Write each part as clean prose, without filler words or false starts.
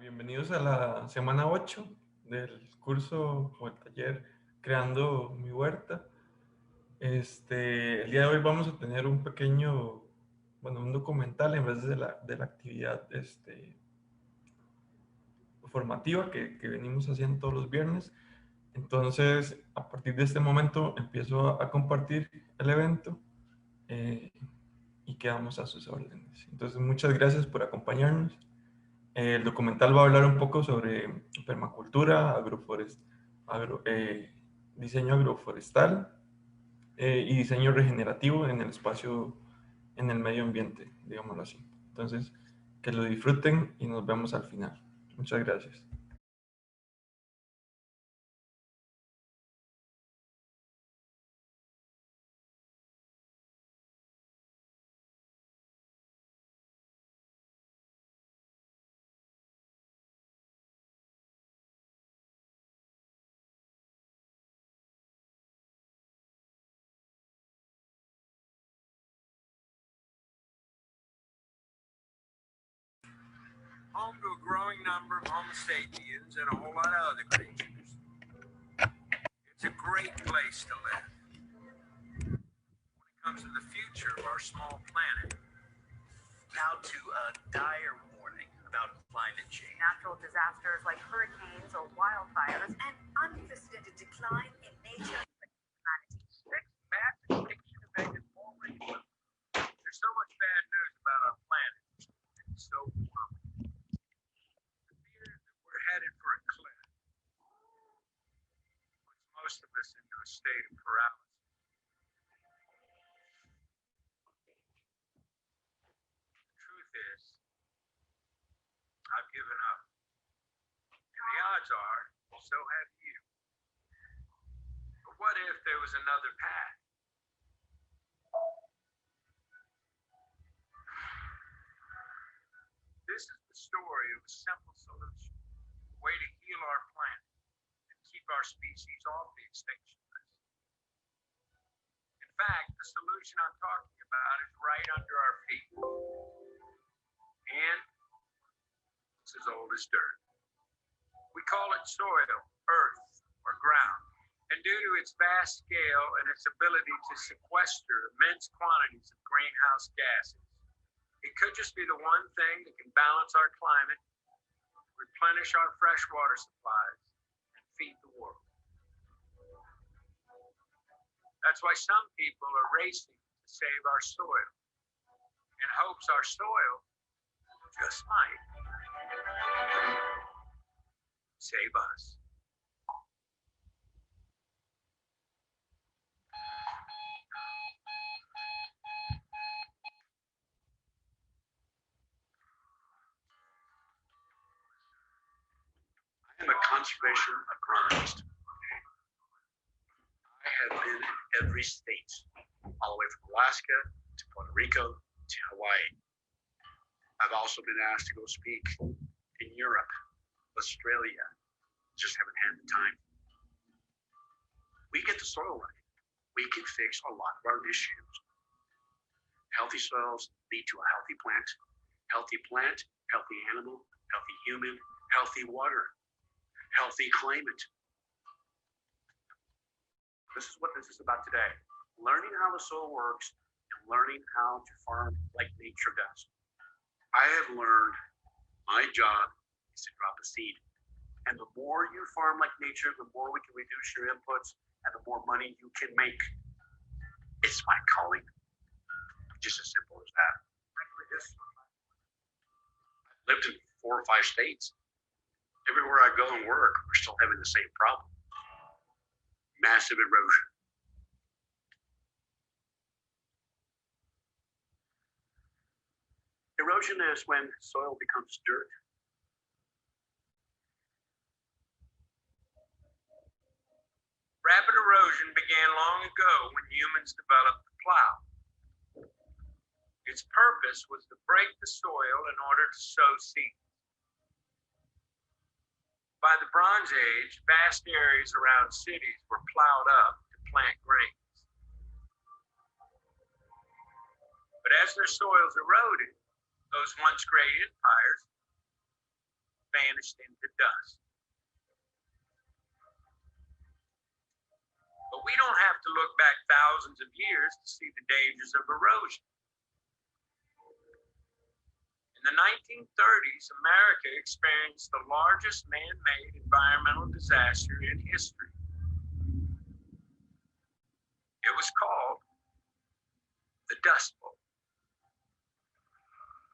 Bienvenidos a la semana 8 del curso o el taller Creando mi huerta. El día de hoy vamos a tener un pequeño, bueno, un documental en vez de la actividad formativa que venimos haciendo todos los viernes. Entonces, a partir de este momento empiezo a compartir el evento eh, y quedamos a sus órdenes. Entonces, muchas gracias por acompañarnos. El documental va a hablar un poco sobre permacultura, diseño agroforestal y diseño regenerativo en el espacio, en el medio ambiente, digámoslo así. Entonces, que lo disfruten y nos vemos al final. Muchas gracias. Home to a growing number of Homo sapiens and a whole lot of other creatures. It's a great place to live. When it comes to the future of our small planet, now to a dire warning about climate change. Natural disasters like hurricanes or wildfires and unprecedented decline in nature. Six massive extinction events already. There's so much bad news about our planet. It's so overwhelming. The fear that we're headed for a cliff puts most of us into a state of paralysis. The truth is, I've given up. And the odds are, so have you. But what if there was another path? This is the story of a simple solution, a way to heal our planet and keep our species off the extinction list. In fact, the solution I'm talking about is right under our feet. And it's as old as dirt. We call it soil, earth, or ground. And due to its vast scale and its ability to sequester immense quantities of greenhouse gases, it could just be the one thing that can balance our climate, replenish our freshwater supplies, and feed the world. That's why some people are racing to save our soil, in hopes our soil just might save us. I am a conservation agronomist. I have been in every state, all the way from Alaska to Puerto Rico to Hawaii. I've also been asked to go speak in Europe, Australia. Just haven't had the time. We get the soil right. We can fix a lot of our issues. Healthy soils lead to a healthy plant, healthy animal, healthy human, healthy water, healthy climate. This is what this is about today. Learning how the soil works and learning how to farm like nature does. I have learned my job is to drop a seed. And the more you farm like nature, the more we can reduce your inputs and the more money you can make. It's my calling. Just as simple as that. I've lived in 4 or 5 states. Everywhere I go and work, we're still having the same problem. Massive erosion. Erosion is when soil becomes dirt. Rapid erosion began long ago when humans developed the plow. Its purpose was to break the soil in order to sow seeds. By the Bronze Age, vast areas around cities were plowed up to plant grains. But as their soils eroded, those once great empires vanished into dust. But we don't have to look back thousands of years to see the dangers of erosion. In the 1930s, America experienced the largest man-made environmental disaster in history. It was called the Dust Bowl.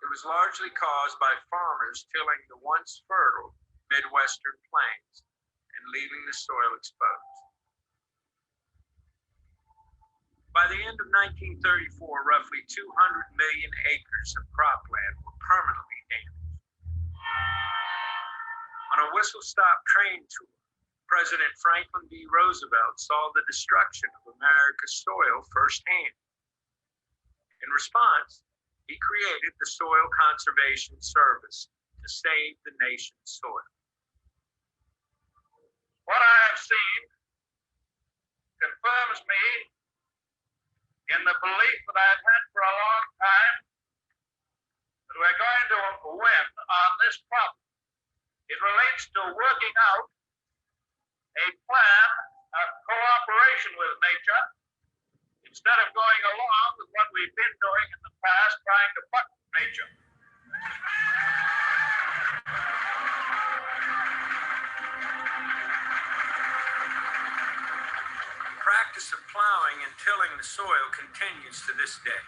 It was largely caused by farmers tilling the once fertile Midwestern plains and leaving the soil exposed. By the end of 1934, roughly 200 million acres of cropland were permanently damaged. On a whistle-stop train tour, President Franklin D. Roosevelt saw the destruction of America's soil firsthand. In response, he created the Soil Conservation Service to save the nation's soil. What I have seen confirms me in the belief that I've had for a long time that we're going to win on this problem. It relates to working out a plan of cooperation with nature instead of going along with what we've been doing in the past, trying to buck nature. Practice of plowing and tilling the soil continues to this day.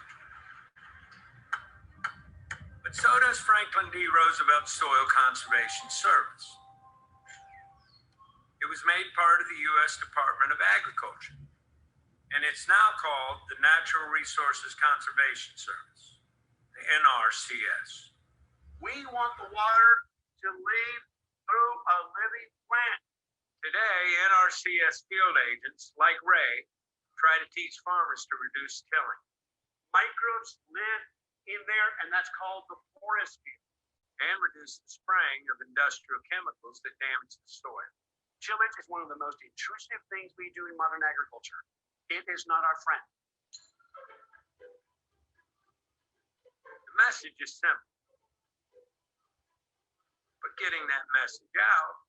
But so does Franklin D. Roosevelt's Soil Conservation Service. It was made part of the U.S. Department of Agriculture, and it's now called the Natural Resources Conservation Service, the NRCS. We want the water to lead through a living plant. Today, NRCS field agents, like Ray, try to teach farmers to reduce tilling. Microbes live in there, and that's called the forest field. And reduce the spraying of industrial chemicals that damage the soil. Tillage is one of the most intrusive things we do in modern agriculture. It is not our friend. The message is simple. But getting that message out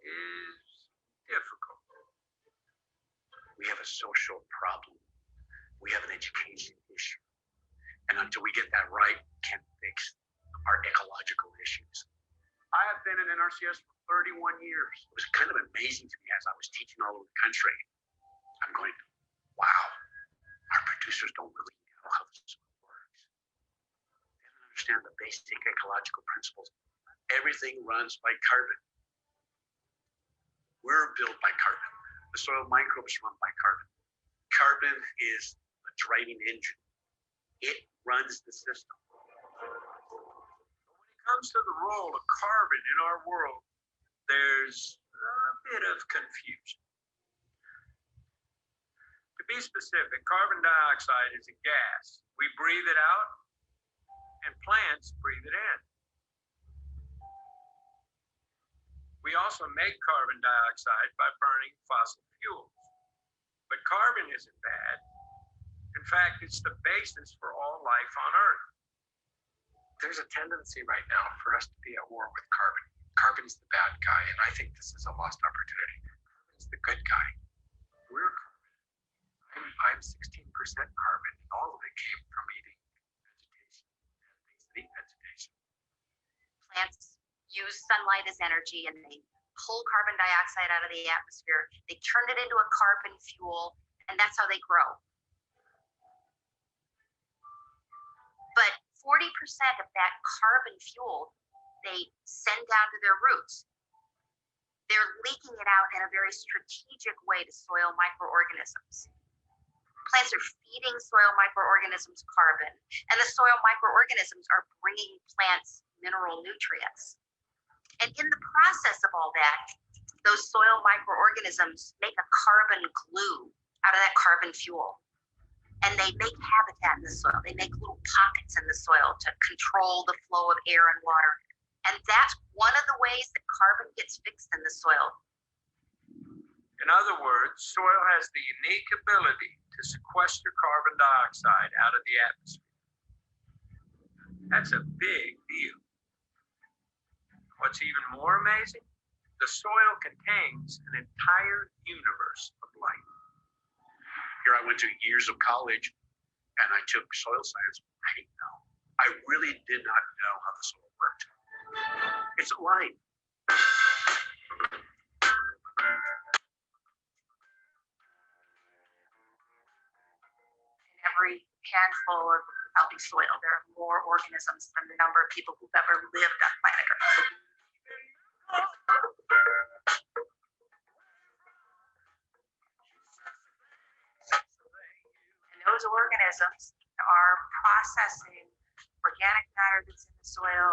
is difficult. We have a social problem. We have an education issue. And until we get that right, we can't fix our ecological issues. I have been in NRCS for 31 years. It was kind of amazing to me as I was teaching all over the country. I'm going, wow, our producers don't really know how this works. They don't understand the basic ecological principles. Everything runs by carbon. We're built by carbon. The soil microbes run by carbon. Carbon is the driving engine. It runs the system. When it comes to the role of carbon in our world, there's a bit of confusion. To be specific, carbon dioxide is a gas. We breathe it out, and plants breathe it in. We also make carbon dioxide by burning fossil fuels. But carbon isn't bad. In fact, it's the basis for all life on Earth. There's a tendency right now for us to be at war with carbon. Carbon's the bad guy, and I think this is a lost opportunity. Carbon's the good guy. We're carbon. I'm 16% carbon, and all of it came from eating vegetation and things that eat vegetation. Plants use sunlight as energy, and they pull carbon dioxide out of the atmosphere. They turn it into a carbon fuel, and that's how they grow. But 40% of that carbon fuel they send down to their roots. They're leaking it out in a very strategic way to soil microorganisms. Plants are feeding soil microorganisms carbon, and the soil microorganisms are bringing plants mineral nutrients. And in the process of all that, those soil microorganisms make a carbon glue out of that carbon fuel. And they make habitat in the soil. They make little pockets in the soil to control the flow of air and water. And that's one of the ways that carbon gets fixed in the soil. In other words, soil has the unique ability to sequester carbon dioxide out of the atmosphere. That's a big deal. What's even more amazing, the soil contains an entire universe of life. Here I went to years of college and I took soil science. I really did not know how the soil worked. It's life. In every handful of healthy soil, there are more organisms than the number of people who've ever lived on planet Earth. And those organisms are processing organic matter that's in the soil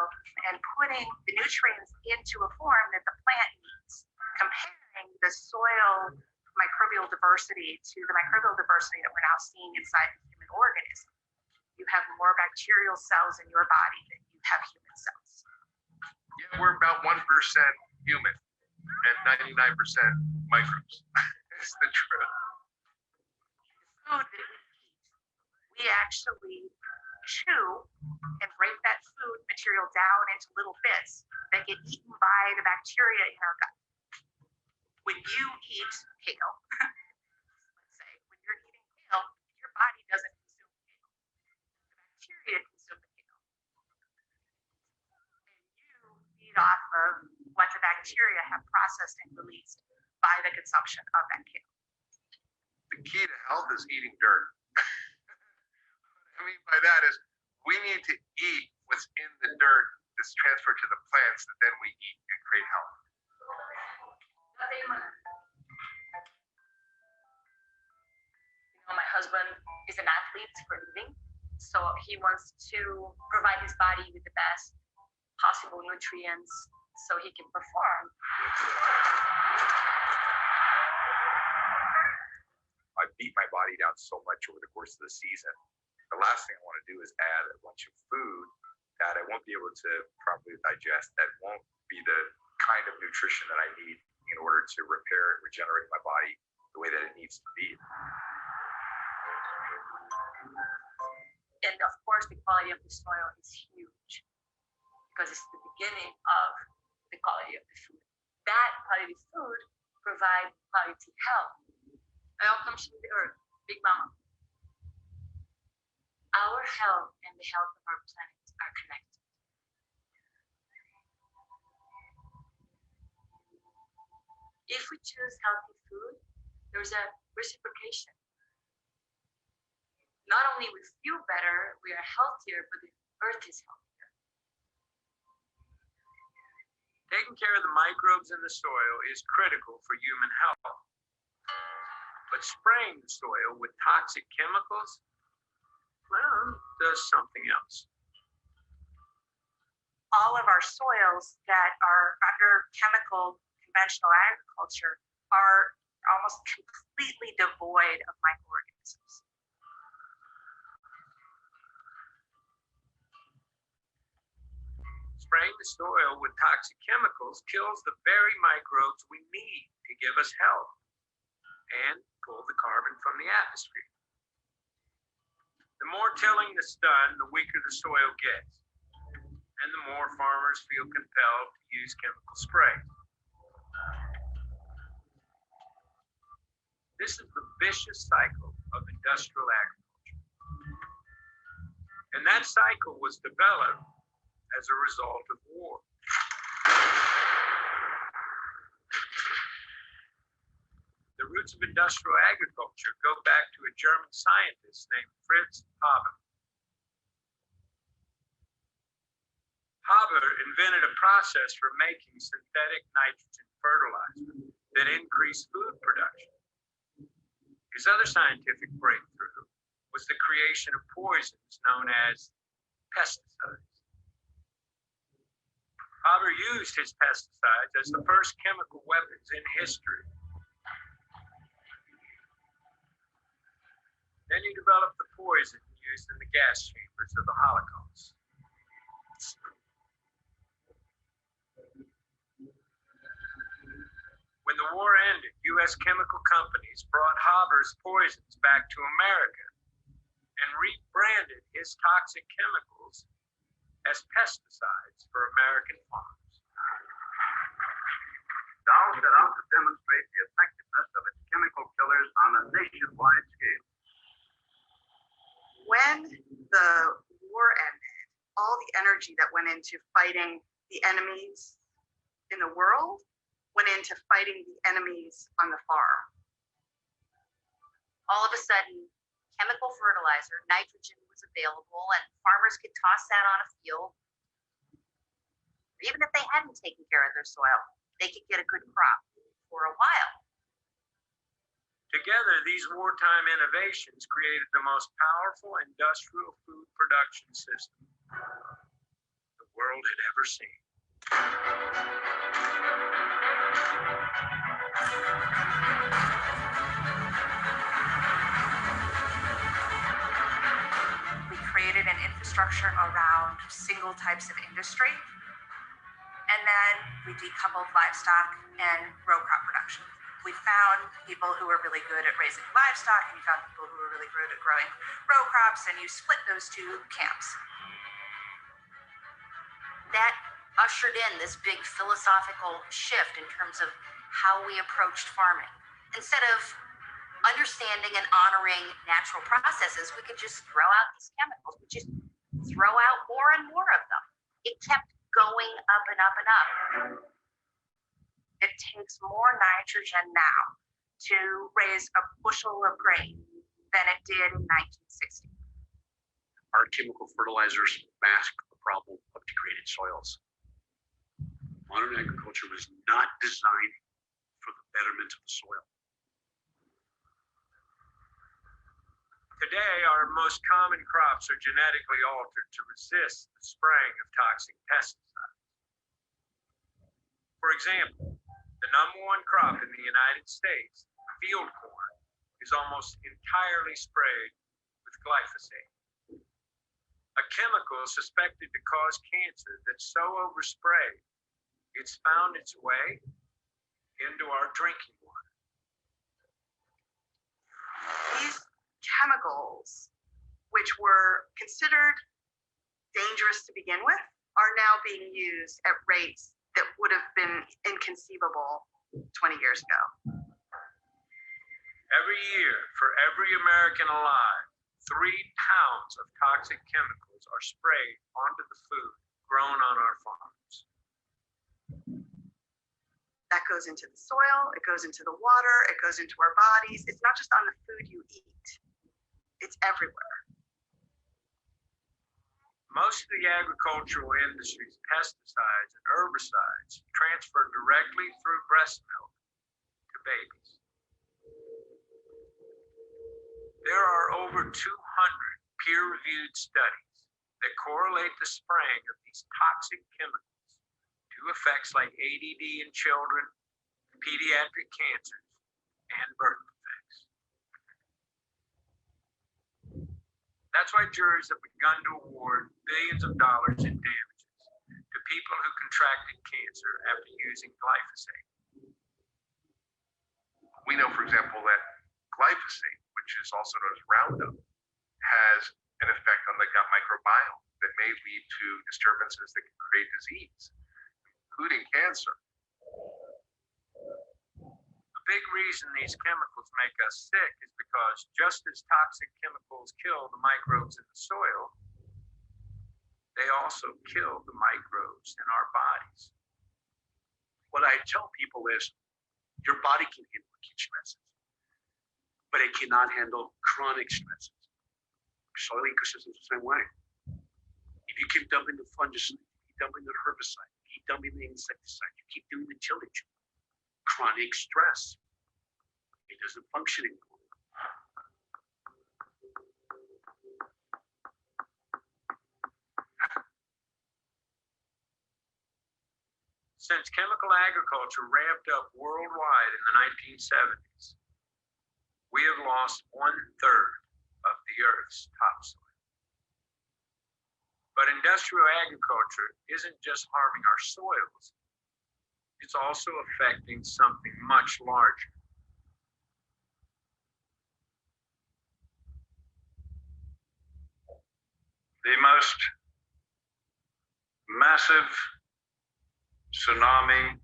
and putting the nutrients into a form that the plant needs, comparing the soil microbial diversity to the microbial diversity that we're now seeing inside the human organism. You have more bacterial cells in your body than you have human cells. Yeah, we're about 1% human and 99% microbes. It's the truth. The food that we eat, we actually chew and break that food material down into little bits that get eaten by the bacteria in our gut. When you eat kale, let's say, when you're eating kale, your body doesn't consume kale. The bacteria consume the kale. And you feed off of what the bacteria have processed and released by the consumption of that kale. The key to health is eating dirt. What I mean by that is we need to eat what's in the dirt that's transferred to the plants that then we eat and create health. My husband is an athlete for a living, so he wants to provide his body with the best possible nutrients so he can perform. I beat my body down so much over the course of the season. The last thing I want to do is add a bunch of food that I won't be able to properly digest, that won't be the kind of nutrition that I need in order to repair and regenerate my body the way that it needs to be. And of course, the quality of the soil is huge because it's the beginning of the quality of the food. That quality food provides quality health. It all comes from the earth, Big Mama. Our health and the health of our planet are connected. If we choose healthy food, there's a reciprocation. Not only we feel better, we are healthier, but the earth is healthier. Taking care of the microbes in the soil is critical for human health. But spraying the soil with toxic chemicals, well, does something else. All of our soils that are under chemical conventional agriculture are almost completely devoid of microorganisms. Spraying the soil with toxic chemicals kills the very microbes we need to give us health and pull the carbon from the atmosphere. The more tilling that's done, the weaker the soil gets, and the more farmers feel compelled to use chemical spray. This is the vicious cycle of industrial agriculture. And that cycle was developed as a result of war. The roots of industrial agriculture go back to a German scientist named Fritz Haber. Haber invented a process for making synthetic nitrogen fertilizer that increased food production. His other scientific breakthrough was the creation of poisons known as pesticides. Haber used his pesticides as the first chemical weapons in history. Then he developed the poison used in the gas chambers of the Holocaust. When the war ended, U.S. chemical companies brought Haber's poisons back to America and rebranded his toxic chemicals as pesticides for American farms. Dow set out to demonstrate the effectiveness of its chemical killers on a nationwide scale. When the war ended, all the energy that went into fighting the enemies in the world went into fighting the enemies on the farm. All of a sudden, chemical fertilizer, nitrogen was available, and farmers could toss that on a field. Even if they hadn't taken care of their soil, they could get a good crop for a while. Together, these wartime innovations created the most powerful industrial food production system the world had ever seen. We created an infrastructure around single types of industry, and then we decoupled livestock and row crop production. We found people who were really good at raising livestock, and you found people who were really good at growing row crops, and you split those two camps. That ushered in this big philosophical shift in terms of how we approached farming. Instead of understanding and honoring natural processes, we could just throw out these chemicals. We just throw out more and more of them. It kept going up and up and up. It takes more nitrogen now to raise a bushel of grain than it did in 1960. Our chemical fertilizers mask the problem of degraded soils. Modern agriculture was not designed for the betterment of the soil. Today, our most common crops are genetically altered to resist the spraying of toxic pesticides. For example, the #1 crop in the United States, field corn, is almost entirely sprayed with glyphosate, a chemical suspected to cause cancer that's so oversprayed it's found its way into our drinking water. These chemicals, which were considered dangerous to begin with, are now being used at rates that would have been inconceivable 20 years ago. Every year, for every American alive, 3 pounds of toxic chemicals are sprayed onto the food grown on our farms. That goes into the soil, it goes into the water, it goes into our bodies. It's not just on the food you eat, it's everywhere. Most of the agricultural industry's pesticides and herbicides transfer directly through breast milk to babies. There are over 200 peer-reviewed studies that correlate the spraying of these toxic chemicals to effects like ADD in children, pediatric cancers, and birth defects. That's why juries have begun to award billions of dollars in damages to people who contracted cancer after using glyphosate. We know, for example, that glyphosate, which is also known as Roundup, has an effect on the gut microbiome that may lead to disturbances that can create disease, including cancer. The big reason these chemicals make us sick is because just as toxic chemicals kill the microbes in the soil, they also kill the microbes in our bodies. What I tell people is, your body can handle acute stresses, but it cannot handle chronic stresses. Soil ecosystems the same way. If you keep dumping the fungicide, you keep dumping the herbicide, you keep dumping the insecticide, you keep doing the tillage, chronic stress, it doesn't function anymore. Since chemical agriculture ramped up worldwide in the 1970s, we have lost 1/3 of the Earth's topsoil. But industrial agriculture isn't just harming our soils, it's also affecting something much larger. The most massive tsunami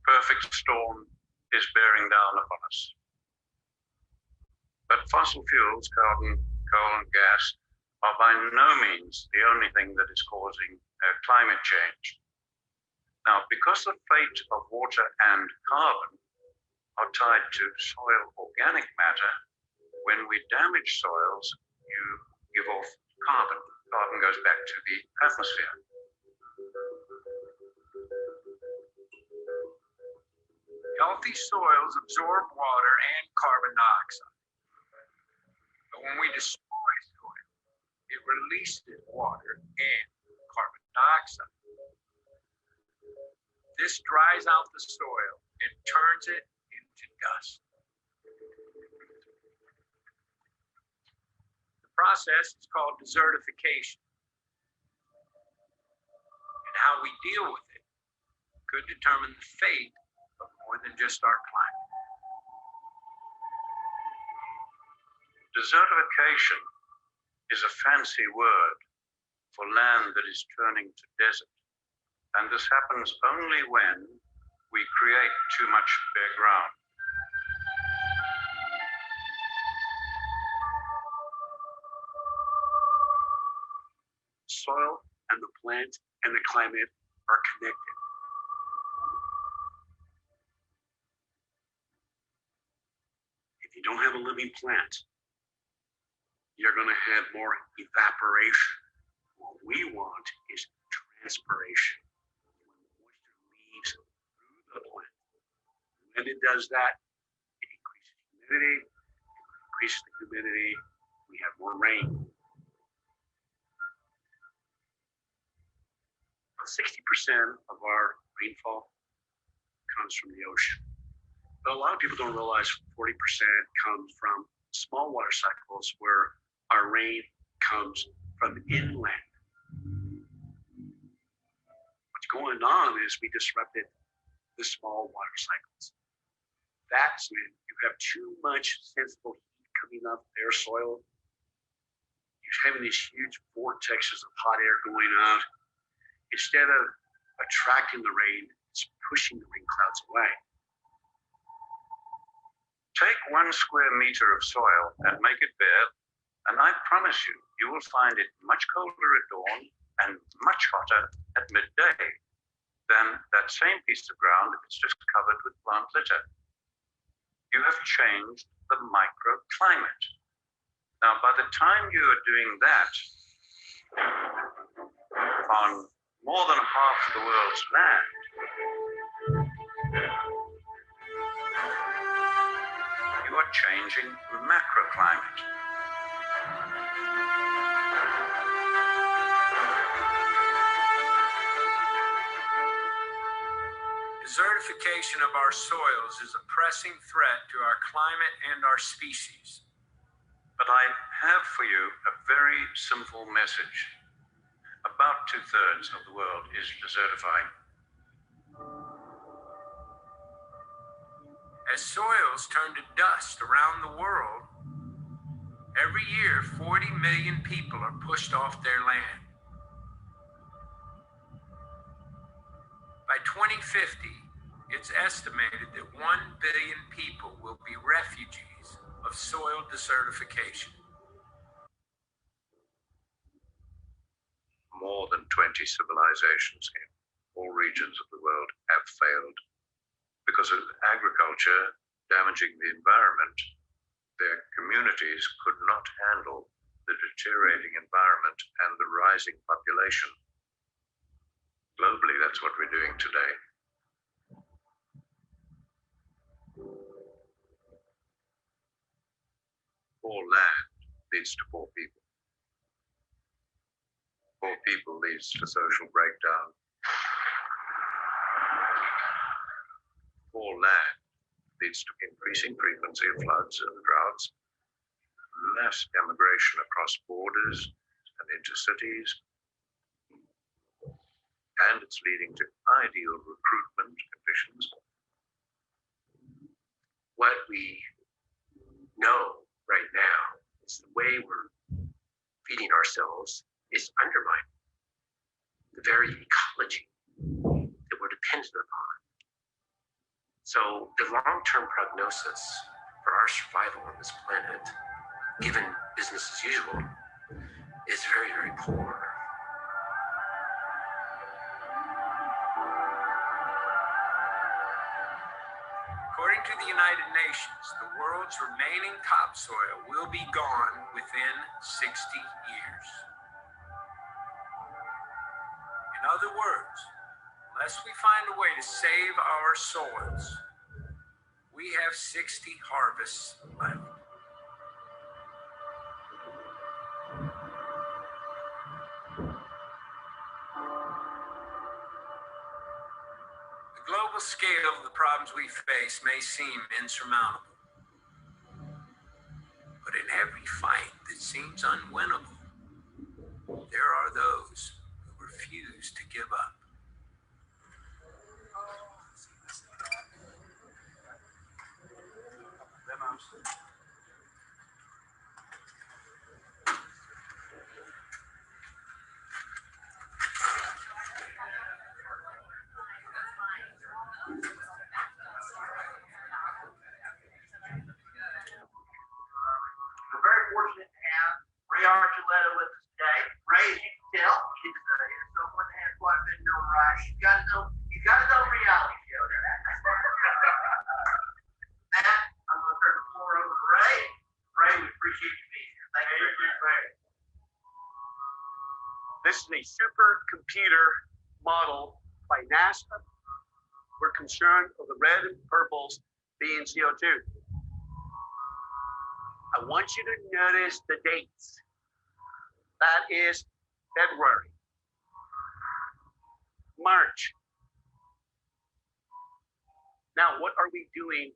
perfect storm is bearing down upon us. But fossil fuels, carbon, coal, and gas, are by no means the only thing that is causing climate change. Now, because the fate of water and carbon are tied to soil organic matter, when we damage soils, you give off carbon. Carbon goes back to the atmosphere. Healthy soils absorb water and carbon dioxide. But when we destroy soil, it releases water and carbon dioxide. This dries out the soil and turns it into dust. The process is called desertification. And how we deal with it could determine the fate of more than just our climate. Desertification is a fancy word for land that is turning to desert. And this happens only when we create too much bare ground. Soil and the plant and the climate are connected. If you don't have a living plant, you're going to have more evaporation. What we want is transpiration. When the moisture leaves through the plant. When it does that, it increases humidity. It increases the humidity, we have more rain. 60% of our rainfall comes from the ocean. But a lot of people don't realize 40% comes from small water cycles where our rain comes from inland. What's going on is we disrupted the small water cycles. That's when you have too much sensible heat coming up their soil. You're having these huge vortexes of hot air going out. Instead of attracting the rain, it's pushing the rain clouds away. Take 1 square meter of soil and make it bare, and I promise you, you will find it much colder at dawn and much hotter at midday than that same piece of ground if it's just covered with plant litter. You have changed the microclimate. Now, by the time you are doing that on more than half the world's land, you are changing macroclimate. Desertification of our soils is a pressing threat to our climate and our species. But I have for you a very simple message. About 2/3 of the world is desertifying. As soils turn to dust around the world, every year 40 million people are pushed off their land. By 2050, it's estimated that 1 billion people will be refugees of soil desertification. More than 20 civilizations in all regions of the world have failed because of agriculture damaging the environment. Their communities could not handle the deteriorating environment and the rising population. Globally, that's what we're doing today. Poor land leads to poor people. Poor people leads to social breakdown. Poor land leads to increasing frequency of floods and droughts, mass emigration across borders and into cities, and it's leading to ideal recruitment conditions. What we know right now is the way we're feeding ourselves is undermining the very ecology that we're dependent upon. So the long-term prognosis for our survival on this planet, given business as usual, is very, very poor. According to the United Nations, the world's remaining topsoil will be gone within 60 years. In other words, unless we find a way to save our soils, we have 60 harvests left. The global scale of the problems we face may seem insurmountable. But in every fight that seems unwinnable, there are those who refuse to give up. We're very fortunate to have Ray Archuleta with us today. Ray, as you can tell, is someone that has quite a bit of notoriety. You gotta know reality show. Matt, I'm gonna turn the floor over to Ray. Ray, we appreciate you being here. Thank you very much. This is a supercomputer model by NASA. We're concerned with the red and purples being CO2. I want you to notice the dates. That is February, March. Now, what are we doing?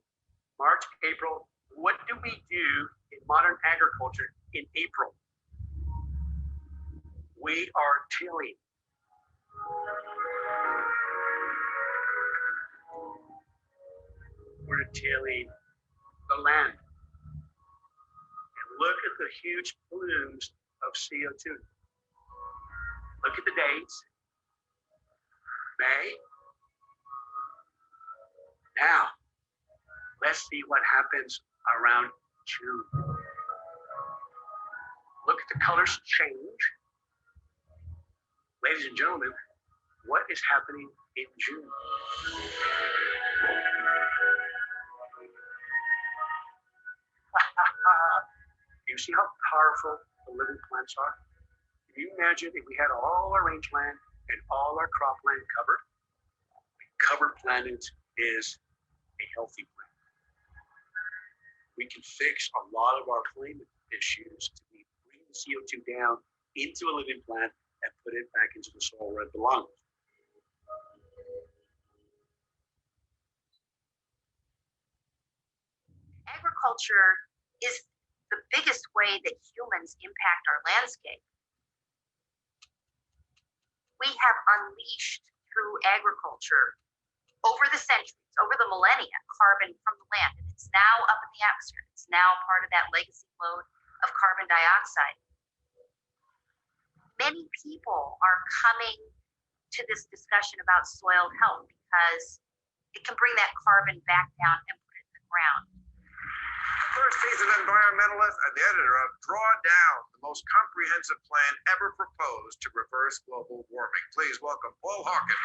March, April. What do we do in modern agriculture in April? We are tilling. We're tilling the land. And look at the huge plumes of CO2. Look at the dates. May. Now, let's see what happens around June. Look at the colors change. Ladies and gentlemen, what is happening in June? Do you see how powerful the living plants are? Can you imagine if we had all our rangeland and all our cropland covered? A covered planet is a healthy planet. We can fix a lot of our climate issues to bring the CO2 down into a living plant and put it back into the soil where it belongs. Agriculture is the biggest way that humans impact our landscape. We have unleashed through agriculture over the centuries, over the millennia, carbon from the land, and it's now up in the atmosphere. It's now part of that legacy load of carbon dioxide. Many people are coming to this discussion about soil health because it can bring that carbon back down and put it in the ground. First season environmentalist and the editor of Draw Down, the most comprehensive plan ever proposed to reverse global warming. Please welcome Paul Hawken.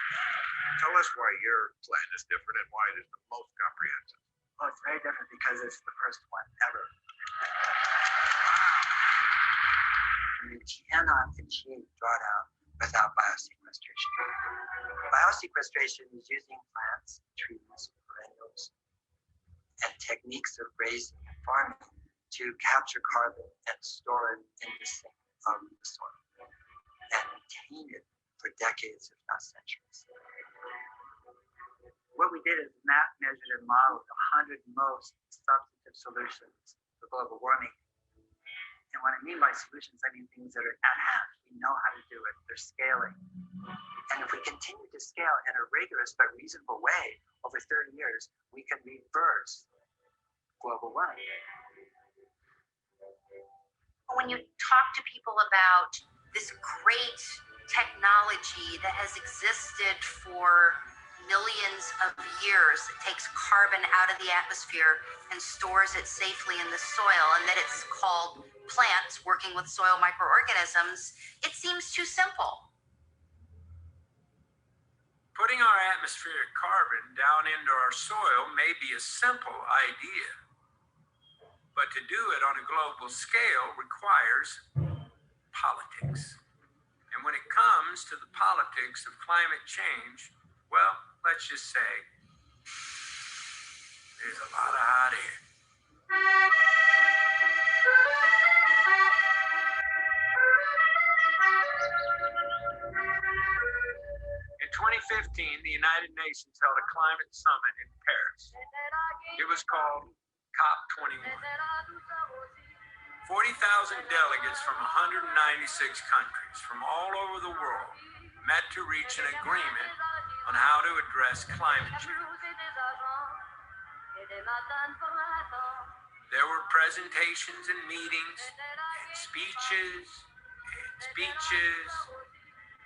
Tell us why your plan is different and why it is the most comprehensive. Well, it's very different because it's the first one ever. You cannot achieve drawdown without biosequestration. Biosequestration is using plants, trees, perennials, and techniques of grazing and farming to capture carbon and store it in the sink of the soil and retain it for decades, if not centuries. What we did is map, measured, and modeled the 100 most substantive solutions for global warming. And what I mean by solutions, I mean things that are at hand. We know how to do it. They're scaling. And if we continue to scale in a rigorous but reasonable way over 30 years, we can reverse global warming. When you talk to people about this great technology that has existed for millions of years it takes carbon out of the atmosphere and stores it safely in the soil, and that it's called plants working with soil microorganisms, it seems too simple. Putting our atmospheric carbon down into our soil may be a simple idea, but to do it on a global scale requires politics. And when it comes to the politics of climate change, well, let's just say there's a lot of hot air. In 2015, the United Nations held a climate summit in Paris. It was called COP21. 40,000 delegates from 196 countries from all over the world met to reach an agreement on how to address climate change. There were presentations and meetings and speeches and speeches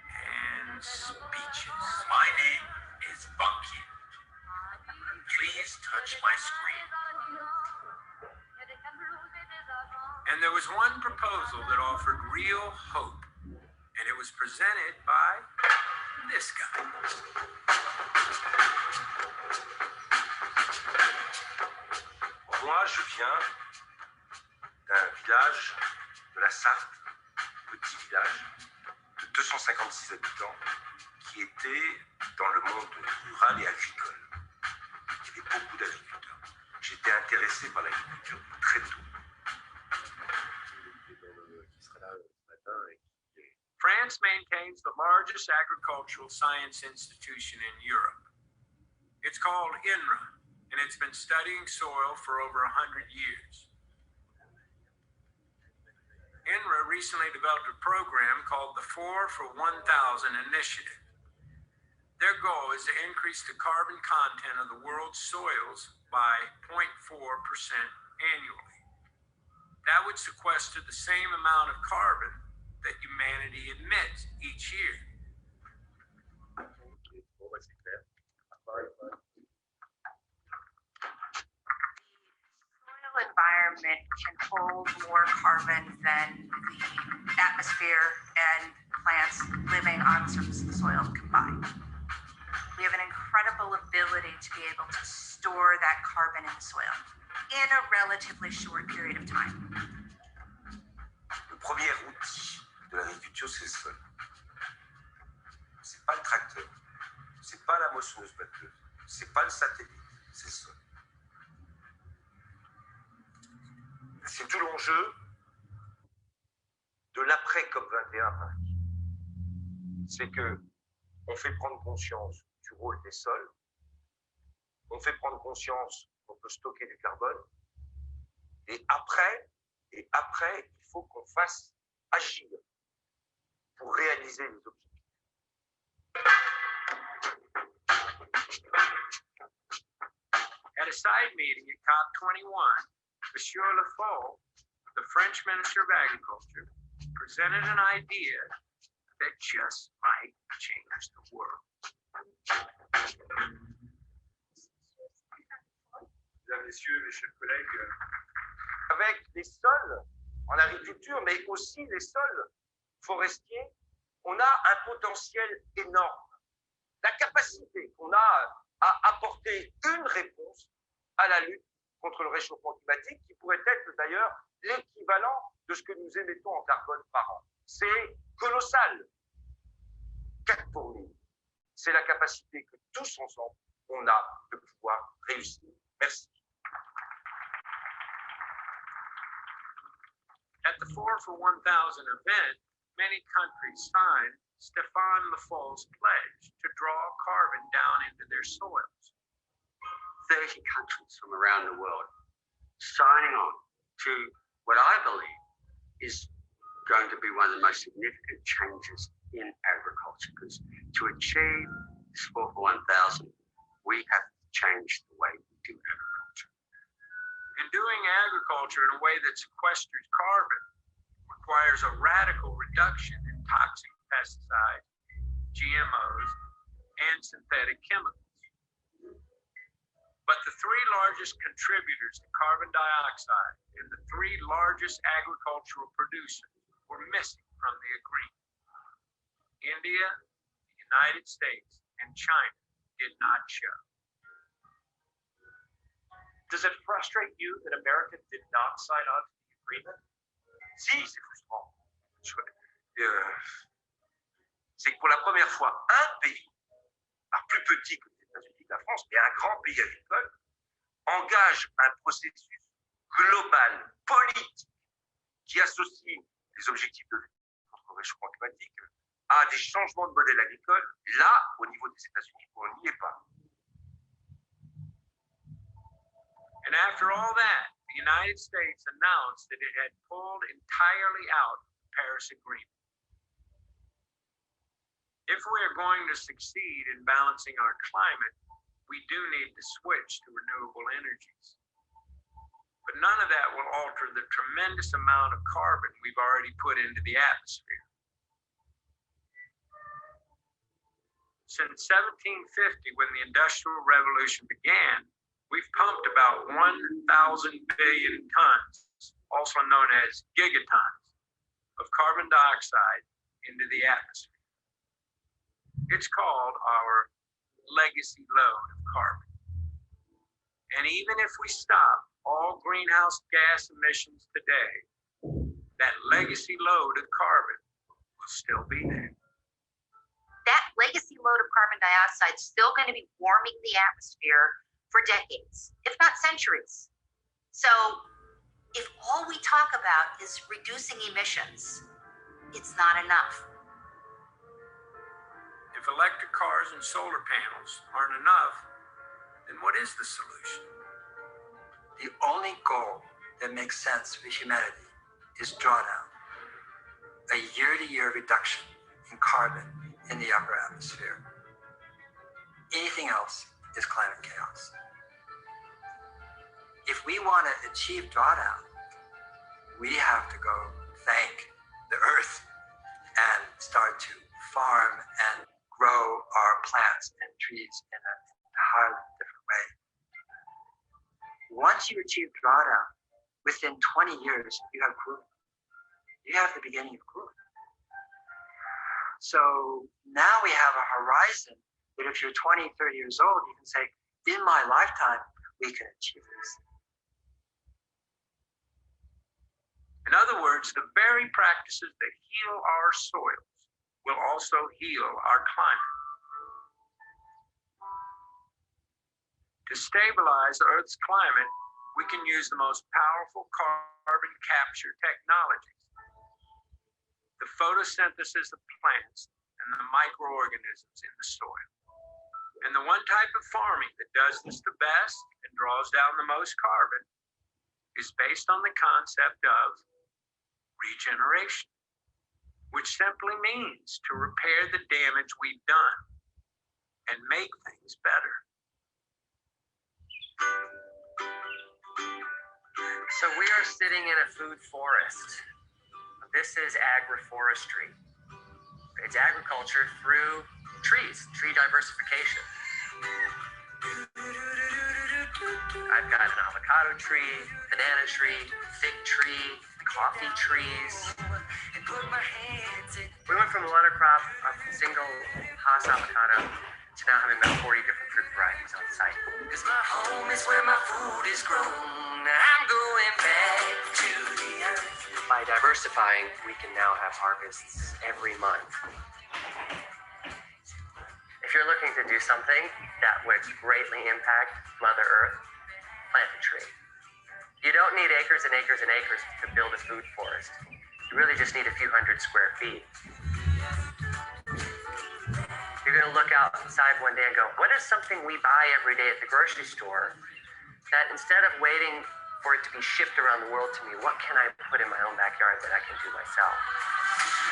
and speeches. My name is Funky. Please touch my screen. And there was one proposal that offered real hope, and it was presented by this guy. Moi, je viens d'un village de la Sarthe, petit village de 256 habitants, qui était dans le monde rural et agricole. Il y avait beaucoup d'agriculteurs. J'étais intéressé par l'agriculture très tôt. France maintains the largest agricultural science institution in Europe. It's called INRA, and it's been studying soil for over 100 years. INRA recently developed a program called the 4 for 1,000 initiative. Their goal is to increase the carbon content of the world's soils by 0.4% annually. That would sequester the same amount of carbon that humanity emits each year. Soil environment can hold more carbon than the atmosphere and plants living on the surface of the soil combined. We have an incredible ability to be able to store that carbon in the soil in a relatively short period of time. Le premier outil de l'agriculture, c'est le sol. C'est pas le tracteur, c'est pas la moissonneuse-batteuse, c'est pas le satellite, c'est le sol. C'est tout l'enjeu de l'après COP21 à Paris. C'est que on fait prendre conscience du rôle des sols, on fait prendre conscience qu'on peut stocker du carbone, et après, il faut qu'on fasse agir pour réaliser les objectifs. At a side meeting at COP21, Monsieur Lefort, the French Minister of Agriculture, presented an idea that just might change the world. Mesdames, Messieurs, mes chers collègues, avec les sols en agriculture, mais aussi les sols forestiers, on a un potentiel énorme. La capacité qu'on a à apporter une réponse à la lutte contre le réchauffement climatique, qui pourrait être d'ailleurs l'équivalent de ce que nous émettons en carbone par an. C'est colossal. 4 pour 1000. C'est la capacité que tous ensemble, on a de pouvoir réussir. Merci. At the 4 for 1,000 event, many countries signed Stéphane Le Fol's pledge to draw carbon down into their soils. 30 countries from around the world signing on to what I believe is going to be one of the most significant changes in agriculture. Because to achieve this 4 for 1,000, we have to change the way we do agriculture. And doing agriculture in a way that sequesters carbon requires a radical reduction in toxic pesticides, GMOs, and synthetic chemicals. But the three largest contributors to carbon dioxide and the three largest agricultural producers were missing from the agreement. India, the United States, and China did not show. Does it frustrate you that America did not sign on to the agreement? Si, c'est frustrant. C'est que pour la première fois, un pays, plus petit que les États-Unis, la France, mais un grand pays agricole, engage un processus global, politique, qui associe les objectifs de lutte contre le réchauffement climatique à des changements de modèle agricole. Là, au niveau des États-Unis, on n'y est pas. And after all that, the United States announced that it had pulled entirely out of the Paris Agreement. If we are going to succeed in balancing our climate, we do need to switch to renewable energies. But none of that will alter the tremendous amount of carbon we've already put into the atmosphere. Since 1750, when the Industrial Revolution began, we've pumped about 1,000 billion tons, also known as gigatons, of carbon dioxide into the atmosphere. It's called our legacy load of carbon. And even if we stop all greenhouse gas emissions today, that legacy load of carbon will still be there. That legacy load of carbon dioxide is still going to be warming the atmosphere for decades, if not centuries. So if all we talk about is reducing emissions, it's not enough. If electric cars and solar panels aren't enough, then what is the solution? The only goal that makes sense for humanity is drawdown, a year-to-year reduction in carbon in the upper atmosphere. Anything else is climate chaos. If we want to achieve drawdown, we have to go thank the earth and start to farm and grow our plants and trees in an entirely different way. Once you achieve drawdown, within 20 years, you have cooling. You have the beginning of cooling. So now we have a horizon that if you're 20, 30 years old, you can say, in my lifetime, we can achieve this. In other words, the very practices that heal our soils will also heal our climate. To stabilize Earth's climate, we can use the most powerful carbon capture technologies. The photosynthesis of plants and the microorganisms in the soil. And the one type of farming that does this the best and draws down the most carbon is based on the concept of regeneration, which simply means to repair the damage we've done and make things better. So we are sitting in a food forest. This is agroforestry. It's agriculture through trees, tree diversification. I've got an avocado tree, banana tree, fig tree, coffee trees. We went from a monocrop of single Haas avocado to now having about 40 different fruit varieties on site. Because my home is where my food is grown. I'm going back to the earth. By diversifying, we can now have harvests every month. If you're looking to do something that would greatly impact Mother Earth, plant a tree. You don't need acres and acres and acres to build a food forest. You really just need a few hundred square feet. You're going to look outside one day and go, what is something we buy every day at the grocery store that instead of waiting for it to be shipped around the world to me, what can I put in my own backyard that I can do myself?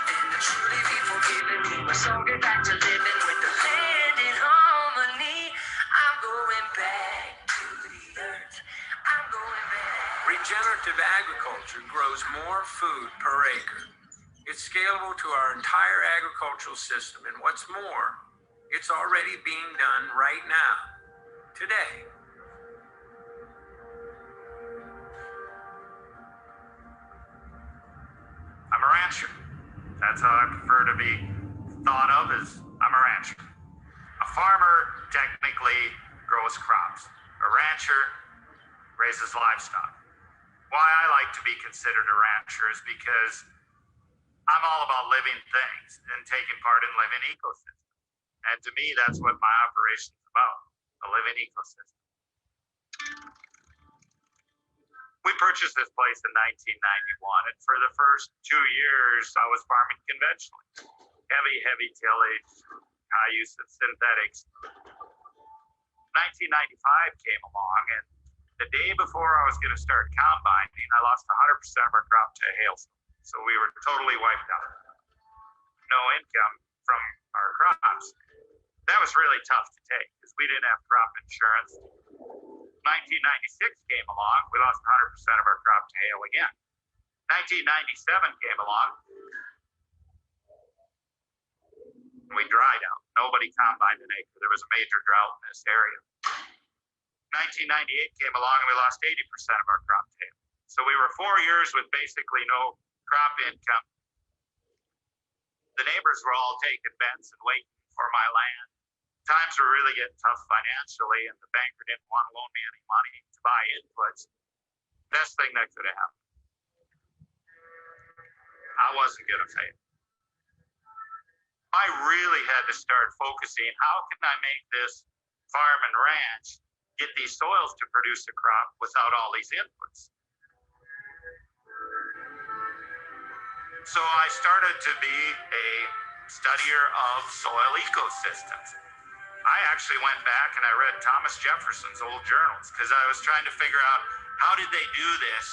And truly be forgiven me, my soul get back to living with the land in harmony. I'm going back to the earth. I'm going back. Regenerative agriculture grows more food per acre. It's scalable to our entire agricultural system, and what's more, it's already being done right now, today. rancher. That's how I prefer to be thought of, as I'm a rancher. A farmer technically grows crops. A rancher raises livestock. Why I like to be considered a rancher is because I'm all about living things and taking part in living ecosystems. And to me, that's what my operation is about, a living ecosystem. We purchased this place in 1991, and for the first 2 years, I was farming conventionally. Heavy tillage, high use of synthetics. 1995 came along, and the day before I was going to start combining, I lost 100% of our crop to a hailstorm. So we were totally wiped out. No income from our crops. That was really tough to take because we didn't have crop insurance. 1996 came along, we lost 100% of our crop to hail again. 1997 came along, we dried out. Nobody combined an acre. There was a major drought in this area. 1998 came along and we lost 80% of our crop to hail. So we were 4 years with basically no crop income. The neighbors were all taking bets and waiting for my land. Times were really getting tough financially, and the banker didn't want to loan me any money to buy inputs. Best thing that could have happened. I wasn't going to fail. I really had to start focusing, how can I make this farm and ranch get these soils to produce a crop without all these inputs? So I started to be a studier of soil ecosystems. I actually went back and I read Thomas Jefferson's old journals because I was trying to figure out how did they do this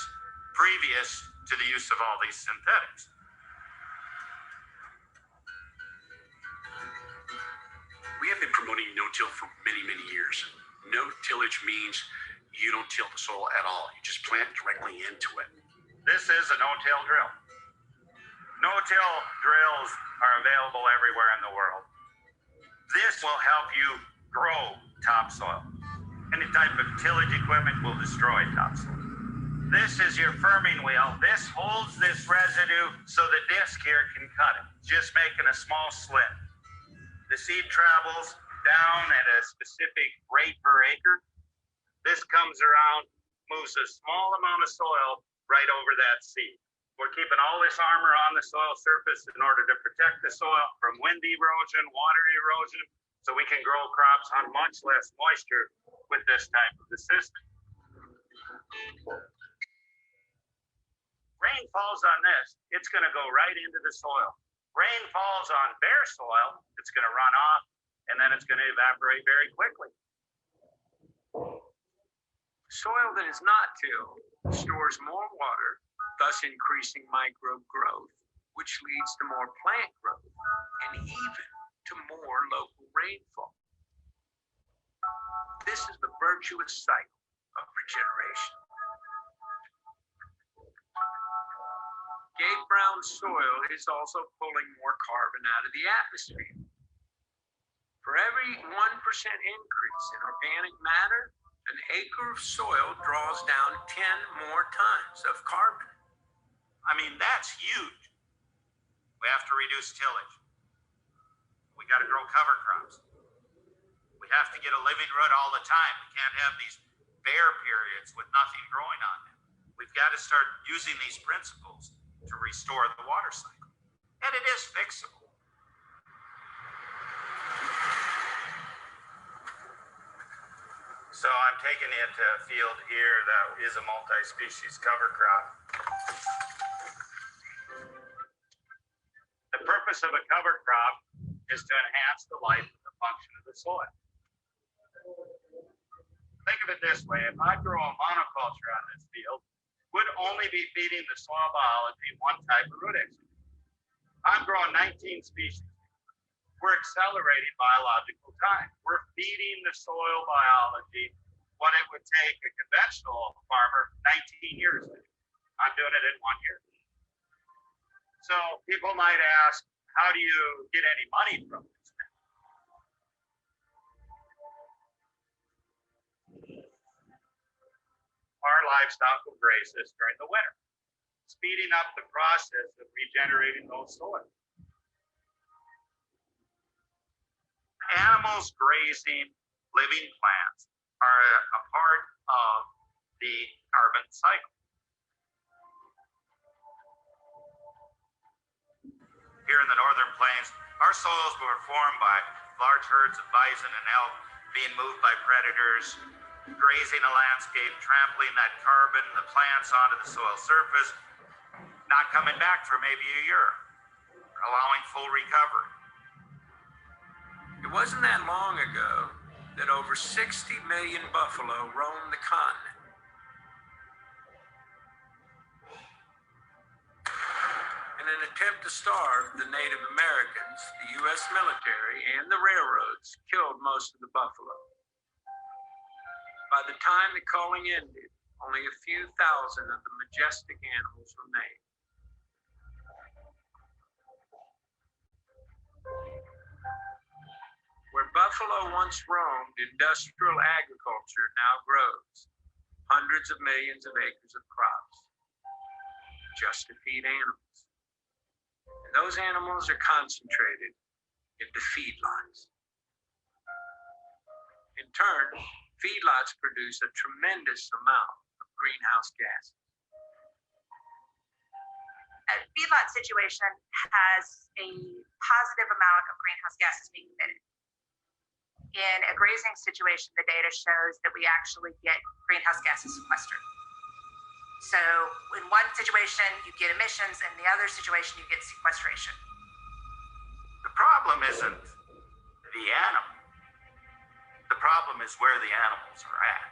previous to the use of all these synthetics. We have been promoting no-till for many years. No tillage means you don't till the soil at all. You just plant directly into it. This is a no-till drill. No-till drills are available everywhere in the world. This will help you grow topsoil. Any type of tillage equipment will destroy topsoil. This is your firming wheel. This holds this residue so the disc here can cut it, just making a small slit. The seed travels down at a specific rate per acre. This comes around, moves a small amount of soil right over that seed. We're keeping all this armor on the soil surface in order to protect the soil from wind erosion, water erosion, so we can grow crops on much less moisture with this type of a system. Rain falls on this, it's going to go right into the soil. Rain falls on bare soil, it's going to run off, and then it's going to evaporate very quickly. Soil that is not tilled stores more water, thus increasing microbe growth, which leads to more plant growth and even to more local rainfall. This is the virtuous cycle of regeneration. Gate brown soil is also pulling more carbon out of the atmosphere. For every 1% increase in organic matter, an acre of soil draws down 10 more tons of carbon. I mean, that's huge. We have to reduce tillage. We got to grow cover crops. We have to get a living root all the time. We can't have these bare periods with nothing growing on them. We've got to start using these principles to restore the water cycle. And it is fixable. So I'm taking it to a field here that is a multi-species cover crop. The purpose of a cover crop is to enhance the life and the function of the soil. Think of it this way, if I grow a monoculture on this field, would only be feeding the soil biology one type of root extract. I'm growing 19 species. We're accelerating biological time. We're feeding the soil biology what it would take a conventional farmer 19 years to do. I'm doing it in 1 year. So people might ask, how do you get any money from this? Our livestock will graze this during the winter. speeding up the process of regenerating those soils. Animals grazing living plants are a part of the carbon cycle. Here in the northern plains, our soils were formed by large herds of bison and elk being moved by predators, grazing a landscape, trampling that carbon, the plants onto the soil surface, not coming back for maybe a year, allowing full recovery. It wasn't that long ago that over 60 million buffalo roamed the continent. In an attempt to starve the Native Americans, the U.S. military and the railroads killed most of the buffalo. By the time the culling ended, only a few thousand of the majestic animals remained. Where buffalo once roamed, industrial agriculture now grows hundreds of millions of acres of crops just to feed animals. And those animals are concentrated into feedlots. In turn, feedlots produce a tremendous amount of greenhouse gases. A feedlot situation has a positive amount of greenhouse gases being emitted. In a grazing situation, the data shows that we actually get greenhouse gases sequestered. So in one situation, you get emissions, and in the other situation, you get sequestration. The problem isn't the animal. The problem is where the animals are at.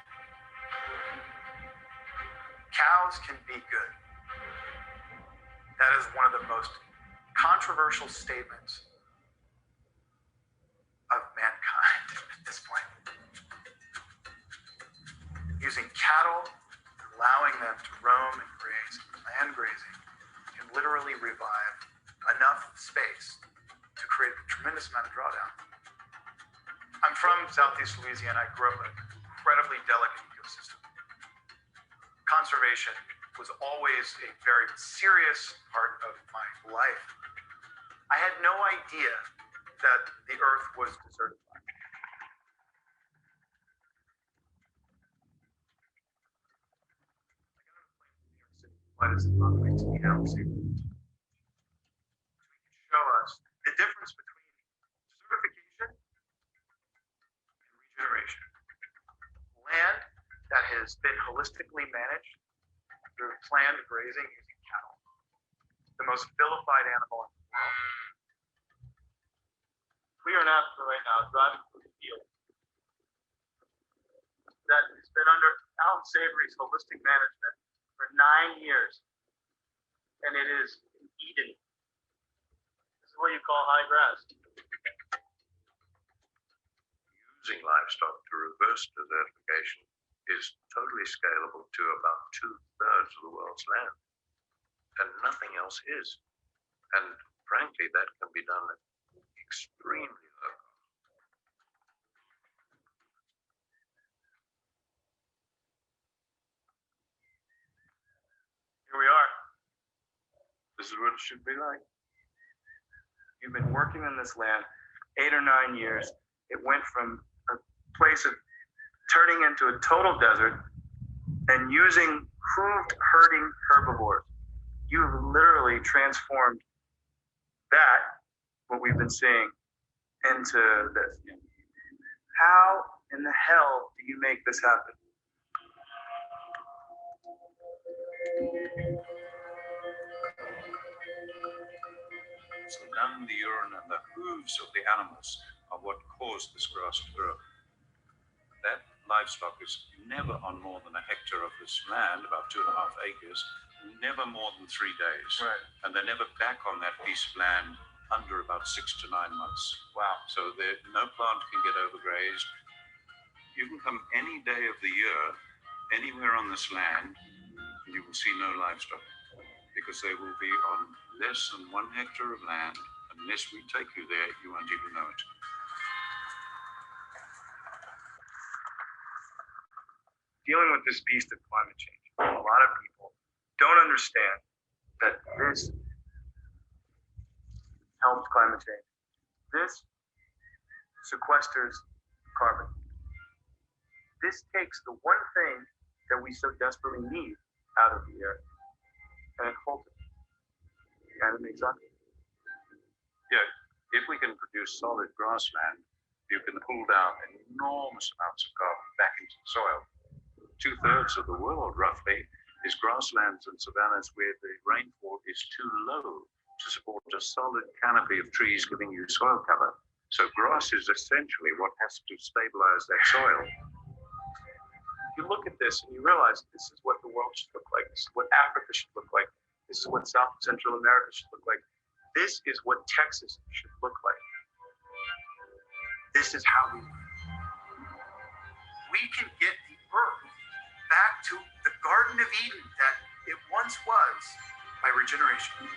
Cows can be good. That is one of the most controversial statements of mankind at this point. Using cattle, allowing them to roam and graze, land grazing, can literally revive enough space to create a tremendous amount of drawdown. I'm from Southeast Louisiana. I grew up in an incredibly delicate ecosystem. Conservation was always a very serious part of my life. I had no idea that the earth was desertified. What is the runway to the galaxy? Show us the difference between desertification and regeneration. Land that has been holistically managed through planned grazing using cattle, the most vilified animal in the world. We are in Africa right now, driving through the field that has been under Alan Savory's holistic management for 9 years, and it is Eden. This is what you call high grass. Using livestock to reverse desertification is totally scalable to about 2/3 of the world's land, and nothing else is. And frankly, that can be done at extremely low cost. Here we are. This is what it should be like. You've been working in this land 8 or 9 years. It went from a place of turning into a total desert and using hooved herding herbivores. You've literally transformed that, what we've been seeing, into this. How in the hell do you make this happen? So the dung, the urine, and the hooves of the animals are what caused this grass to grow. That livestock is never on more than a hectare of this land, about 2.5 acres, never more than 3 days. Right. And they're never back on that piece of land under about 6 to 9 months. Wow. So no plant can get overgrazed. You can come any day of the year, anywhere on this land, and you will see no livestock, because they will be on less than 1 hectare of land. Unless we take you there, you won't even know it. Dealing with this beast of climate change, a lot of people don't understand that this helps climate change. This sequesters carbon. This takes the one thing that we so desperately need out of the air and it holds it. And it makes oxygen. Yeah, if we can produce solid grassland, you can pull down enormous amounts of carbon back into the soil. 2/3 of the world, roughly, is grasslands and savannas where the rainfall is too low to support a solid canopy of trees giving you soil cover. So grass is essentially what has to stabilize that soil. You look at this and you realize this is what the world should look like. This is what Africa should look like. This is what South and Central America should look like. This is what Texas should look like. This is how we can get the earth back to the Garden of Eden that it once was by regeneration.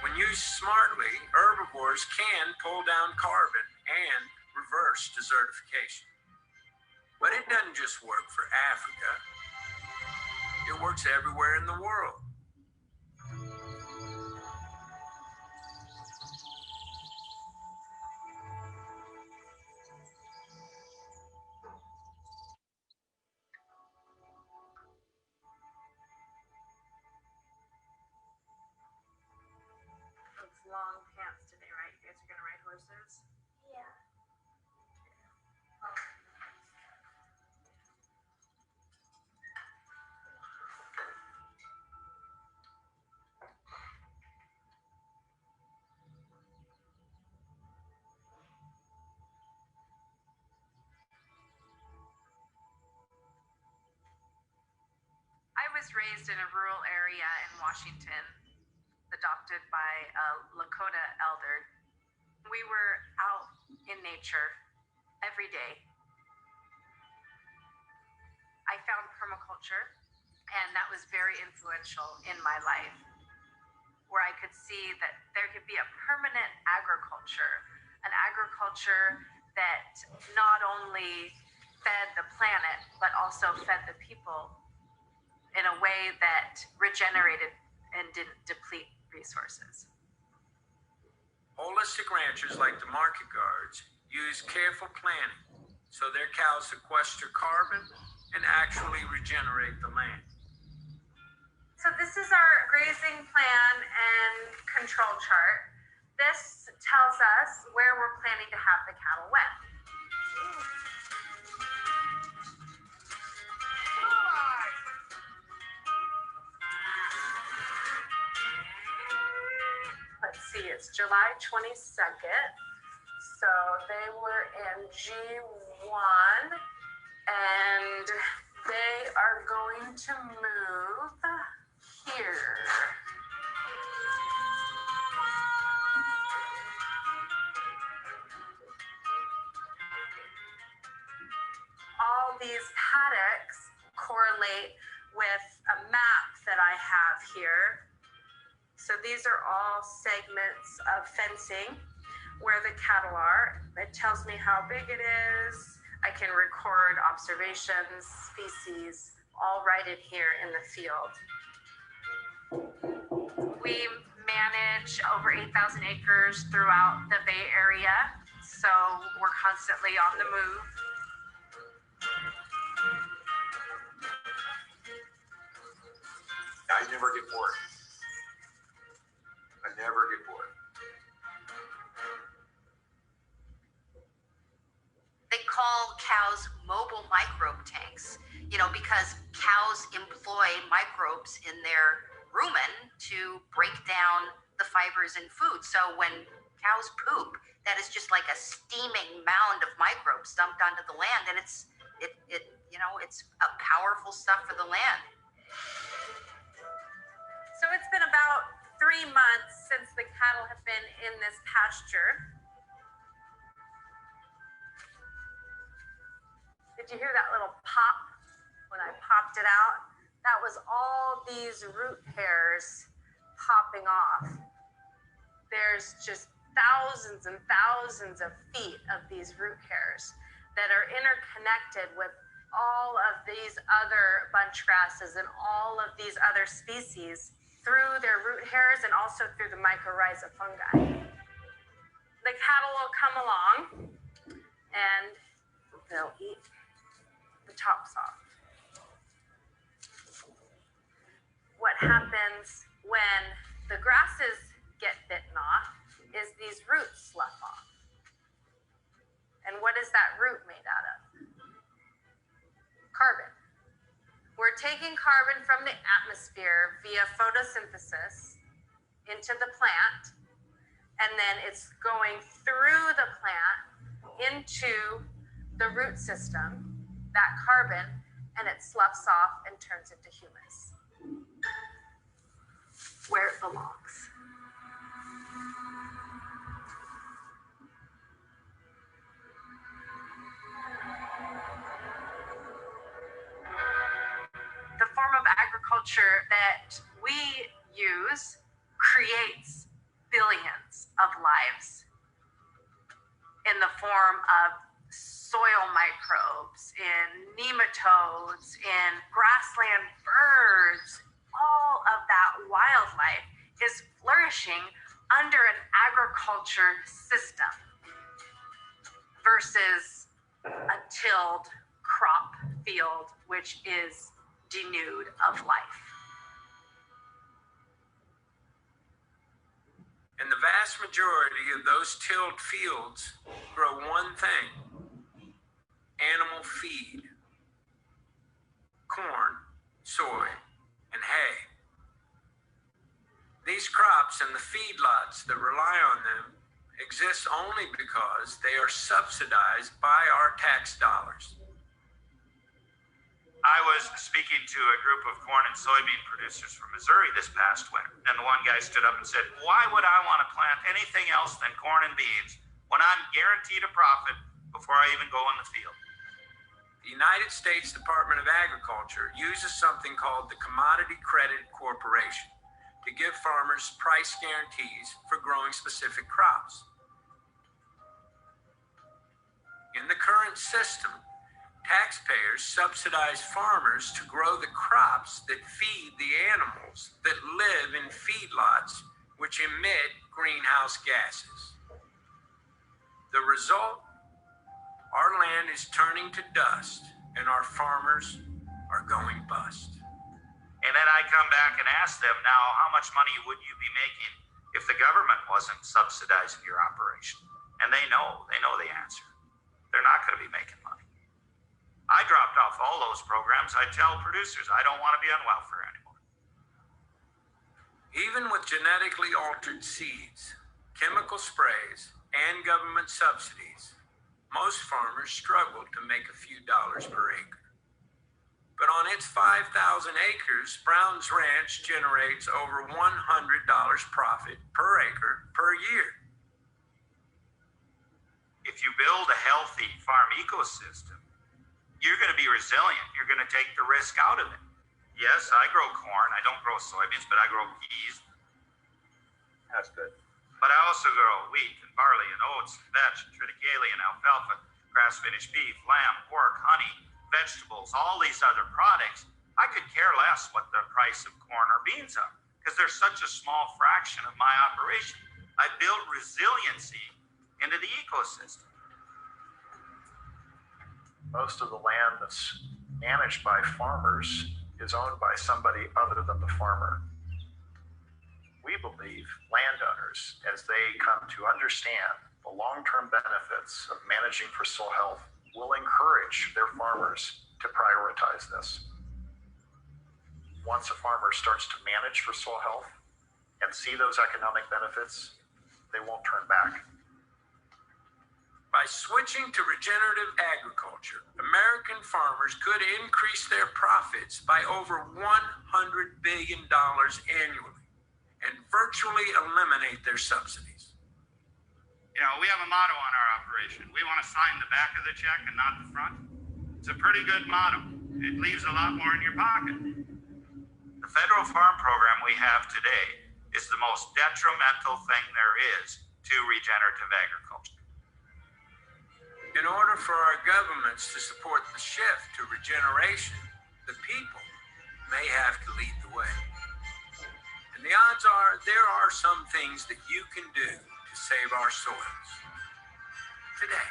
When used smartly, herbivores can pull down carbon and reverse desertification. But it doesn't just work for Africa. It works everywhere in the world. Those long pants today, right? You guys are gonna ride horses? Yeah. I was raised in a rural area in Washington, adopted by a Lakota elder. We were out in nature every day. I found permaculture, and that was very influential in my life, where I could see that there could be a permanent agriculture, an agriculture that not only fed the planet, but also fed the people in a way that regenerated and didn't deplete resources. Holistic ranchers like the market guards use careful planning so their cows sequester carbon and actually regenerate the land. So this is our grazing plan and control chart. This tells us where we're planning to have the cattle wet. Let's see, it's July 22nd. So they were in G1 and they are going to move here. All these paddocks correlate with a map that I have here. So these are all segments of fencing where the cattle are. It tells me how big it is. I can record observations, species, all right in here in the field. We manage over 8,000 acres throughout the Bay Area, so we're constantly on the move. I never get bored. I never get bored. They call cows mobile microbe tanks, because cows employ microbes in their rumen to break down the fibers in food. So when cows poop, that is just like a steaming mound of microbes dumped onto the land, and it's a powerful stuff for the land. So it's been about 3 months since the cattle have been in this pasture. Did you hear that little pop when I popped it out? That was all these root hairs popping off. There's just thousands and thousands of feet of these root hairs that are interconnected with all of these other bunch grasses and all of these other species through their root hairs and also through the mycorrhiza fungi. The cattle will come along and they'll eat the topsoil. What happens when the grasses get bitten off is these roots slough off. And what is that root made out of? Carbon. We're taking carbon from the atmosphere via photosynthesis into the plant, and then it's going through the plant into the root system, that carbon, and it sloughs off and turns into humus, where it belongs. The form of agriculture that we use creates billions of lives in the form of soil microbes, in nematodes, in grassland birds. All of that wildlife is flourishing under an agriculture system versus a tilled crop field, which is denuded of life. And the vast majority of those tilled fields grow one thing: animal feed, corn, soy, and hay. These crops and the feedlots that rely on them exist only because they are subsidized by our tax dollars. I was speaking to a group of corn and soybean producers from Missouri this past winter, and the one guy stood up and said, "Why would I want to plant anything else than corn and beans when I'm guaranteed a profit before I even go in the field?" The United States Department of Agriculture uses something called the Commodity Credit Corporation to give farmers price guarantees for growing specific crops. In the current system, taxpayers subsidize farmers to grow the crops that feed the animals that live in feedlots which emit greenhouse gases. The result? Our land is turning to dust and our farmers are going bust. And then I come back and ask them, now, how much money would you be making if the government wasn't subsidizing your operation? And they know the answer. They're not going to be making money. I dropped off all those programs. I tell producers I don't want to be on welfare anymore. Even with genetically altered seeds, chemical sprays, and government subsidies, most farmers struggle to make a few dollars per acre. But on its 5,000 acres, Brown's Ranch generates over $100 profit per acre per year. If you build a healthy farm ecosystem, you're going to be resilient. You're going to take the risk out of it. Yes, I grow corn. I don't grow soybeans, but I grow peas. That's good. But I also grow wheat and barley and oats and vetch and triticale and alfalfa, grass-finished beef, lamb, pork, honey, vegetables, all these other products. I could care less what the price of corn or beans are because they're such a small fraction of my operation. I built resiliency into the ecosystem. Most of the land that's managed by farmers is owned by somebody other than the farmer. We believe landowners, as they come to understand the long-term benefits of managing for soil health, will encourage their farmers to prioritize this. Once a farmer starts to manage for soil health and see those economic benefits, they won't turn back. By switching to regenerative agriculture, American farmers could increase their profits by over $100 billion annually and virtually eliminate their subsidies. You know, we have a motto on our operation. We want to sign the back of the check and not the front. It's a pretty good motto. It leaves a lot more in your pocket. The federal farm program we have today is the most detrimental thing there is to regenerative agriculture. In order for our governments to support the shift to regeneration, the people may have to lead the way. And the odds are there are some things that you can do to save our soils today.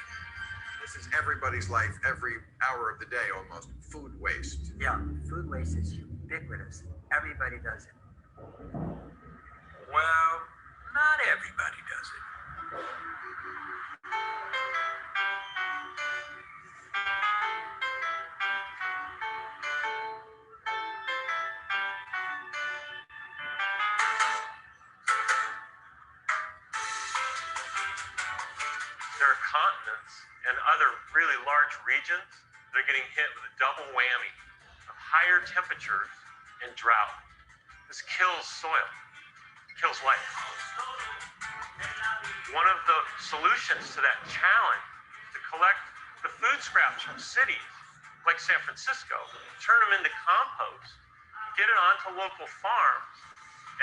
This is everybody's life, every hour of the day almost. Food waste. Yeah, food waste is ubiquitous. Everybody does it. Well, not everybody does it. There are continents and other really large regions that are getting hit with a double whammy of higher temperatures and drought. This kills soil, kills life. One of the solutions to that challenge is to collect the food scraps from cities like San Francisco, turn them into compost, get it onto local farms,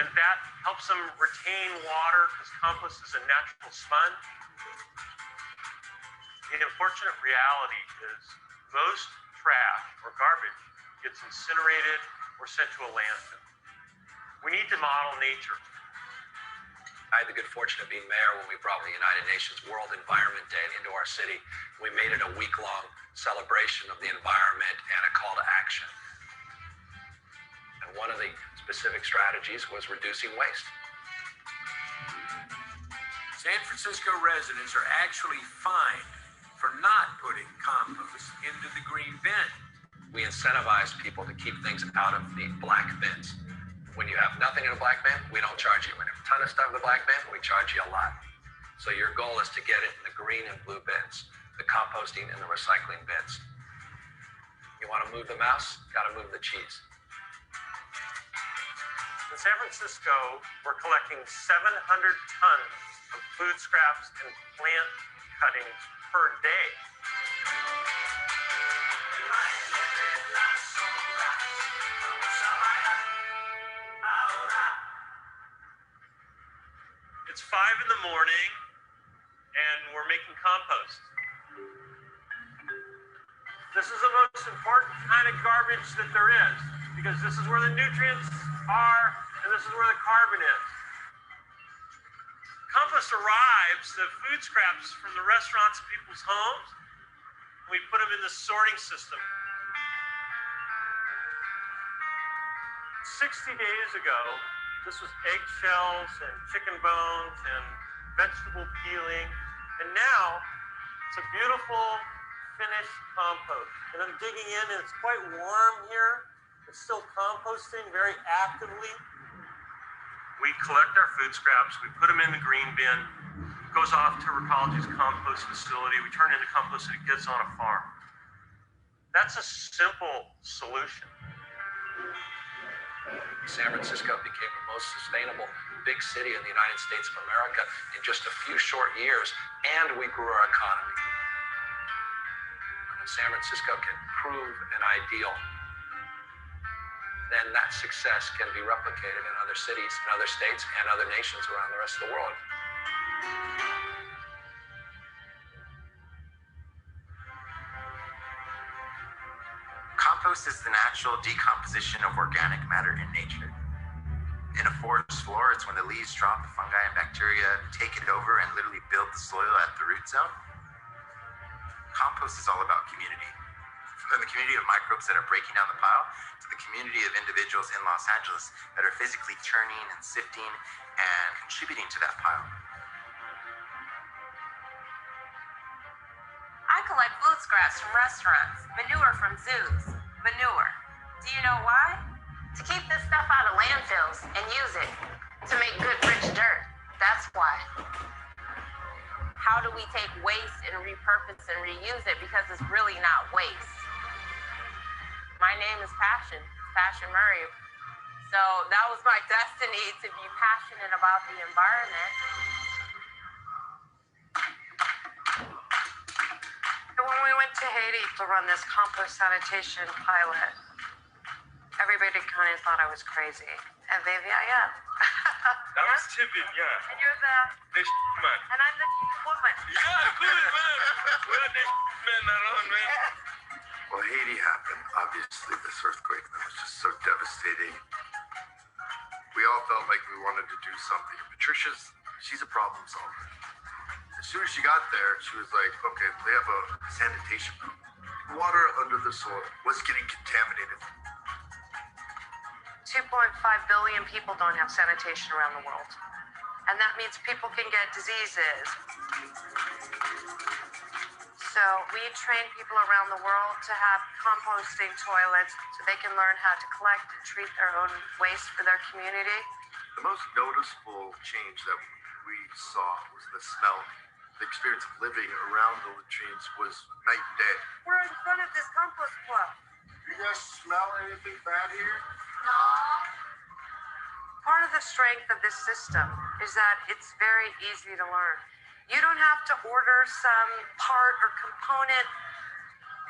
and that helps them retain water because compost is a natural sponge. The unfortunate reality is most trash or garbage gets incinerated or sent to a landfill. We need to model nature. I had the good fortune of being mayor when we brought the United Nations World Environment Day into our city. We made it a week-long celebration of the environment and a call to action. And one of the specific strategies was reducing waste. San Francisco residents are actually fined for not putting compost into the green bin. We incentivize people to keep things out of the black bins. When you have nothing in a black bin, we don't charge you. When you have a ton of stuff in the black bin, we charge you a lot. So your goal is to get it in the green and blue bins, the composting and the recycling bins. You want to move the mouse? Got to move the cheese. In San Francisco, we're collecting 700 tons of food scraps and plant cuttings per day. It's 5 in the morning and we're making compost. This is the most important kind of garbage that there is because this is where the nutrients are and this is where the carbon is. Compost arrives, the food scraps from the restaurants and people's homes, and we put them in the sorting system. 60 days ago, this was eggshells and chicken bones and vegetable peeling, and now it's a beautiful finished compost. And I'm digging in and it's quite warm here. It's still composting very actively. We collect our food scraps, we put them in the green bin, it goes off to Recology's compost facility, we turn it into compost and it gets on a farm. That's a simple solution. San Francisco became the most sustainable big city in the United States of America in just a few short years, and we grew our economy. And if San Francisco can prove an ideal, then that success can be replicated in other cities, in other states, and other nations around the rest of the world. Compost is the natural decomposition of organic matter in nature. In a forest floor, it's when the leaves drop, the fungi and bacteria take it over and literally build the soil at the root zone. Compost is all about community. From the community of microbes that are breaking down the pile to the community of individuals in Los Angeles that are physically churning and sifting and contributing to that pile. I collect food scraps from restaurants, manure from zoos, manure. Do you know why? To keep this stuff out of landfills and use it to make good, rich dirt. That's why. How do we take waste and repurpose and reuse it because it's really not waste? My name is Passion, Passion Murray. So that was my destiny, to be passionate about the environment. When we went to Haiti to run this compost sanitation pilot, everybody kind of thought I was crazy. And baby, I am. That was Tippin, yeah. And you're the man. And I'm the woman. Yeah, good man. Well Well, Haiti happened, obviously, this earthquake that was just so devastating. We all felt like we wanted to do something. She's a problem solver. As soon as she got there, she was like, okay, they have a sanitation problem. Water under the soil was getting contaminated. 2.5 billion people don't have sanitation around the world. And that means people can get diseases. So we train people around the world to have composting toilets so they can learn how to collect and treat their own waste for their community. The most noticeable change that we saw was the smell. The experience of living around the latrines was night and day. We're in front of this compost club. You guys smell anything bad here? No. Part of the strength of this system is that it's very easy to learn. You don't have to order some part or component.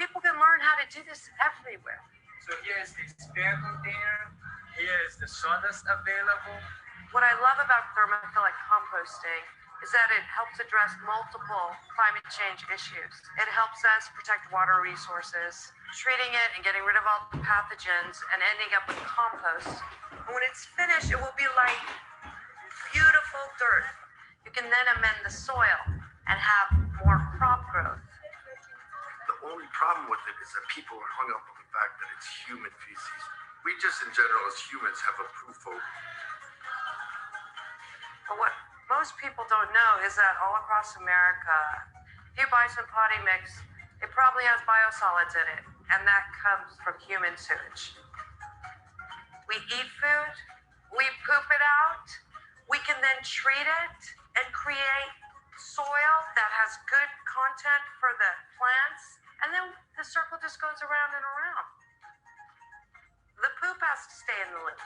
People can learn how to do this everywhere. So here is the spare container. Here is the sawdust available. What I love about thermophilic composting is that it helps address multiple climate change issues. It helps us protect water resources, treating it and getting rid of all the pathogens and ending up with compost. And when it's finished, it will be like beautiful dirt. You can then amend the soil and have more crop growth. The only problem with it is that people are hung up on the fact that it's human feces. We just, in general, as humans, have a poo phobia. But what most people don't know is that all across America, if you buy some potty mix, it probably has biosolids in it, and that comes from human sewage. We eat food, we poop it out, we can then treat it and create soil that has good content for the plants, and then the circle just goes around and around. The poop has to stay in the loop.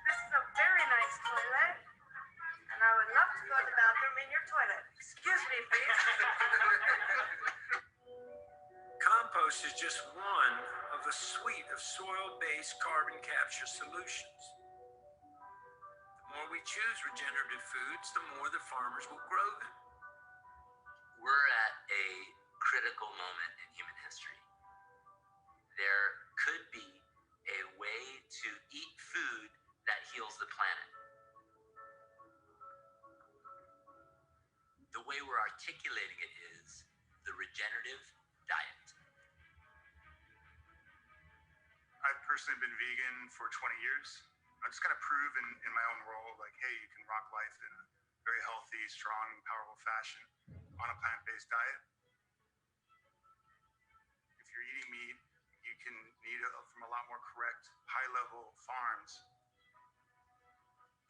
This is a very nice toilet. And I would love to go to the bathroom in your toilet. Excuse me, please. Compost is just one of a suite of soil-based carbon capture solutions. The more we choose regenerative foods, the more the farmers will grow them. We're at a critical moment in human history. There could be a way to eat food that heals the planet. The way we're articulating it is the regenerative diet. I've personally been vegan for 20 years. I'm just going to prove in my own role, like, hey, you can rock life in a very healthy, strong, powerful fashion on a plant-based diet. If you're eating meat, you can eat it from a lot more correct, high-level farms.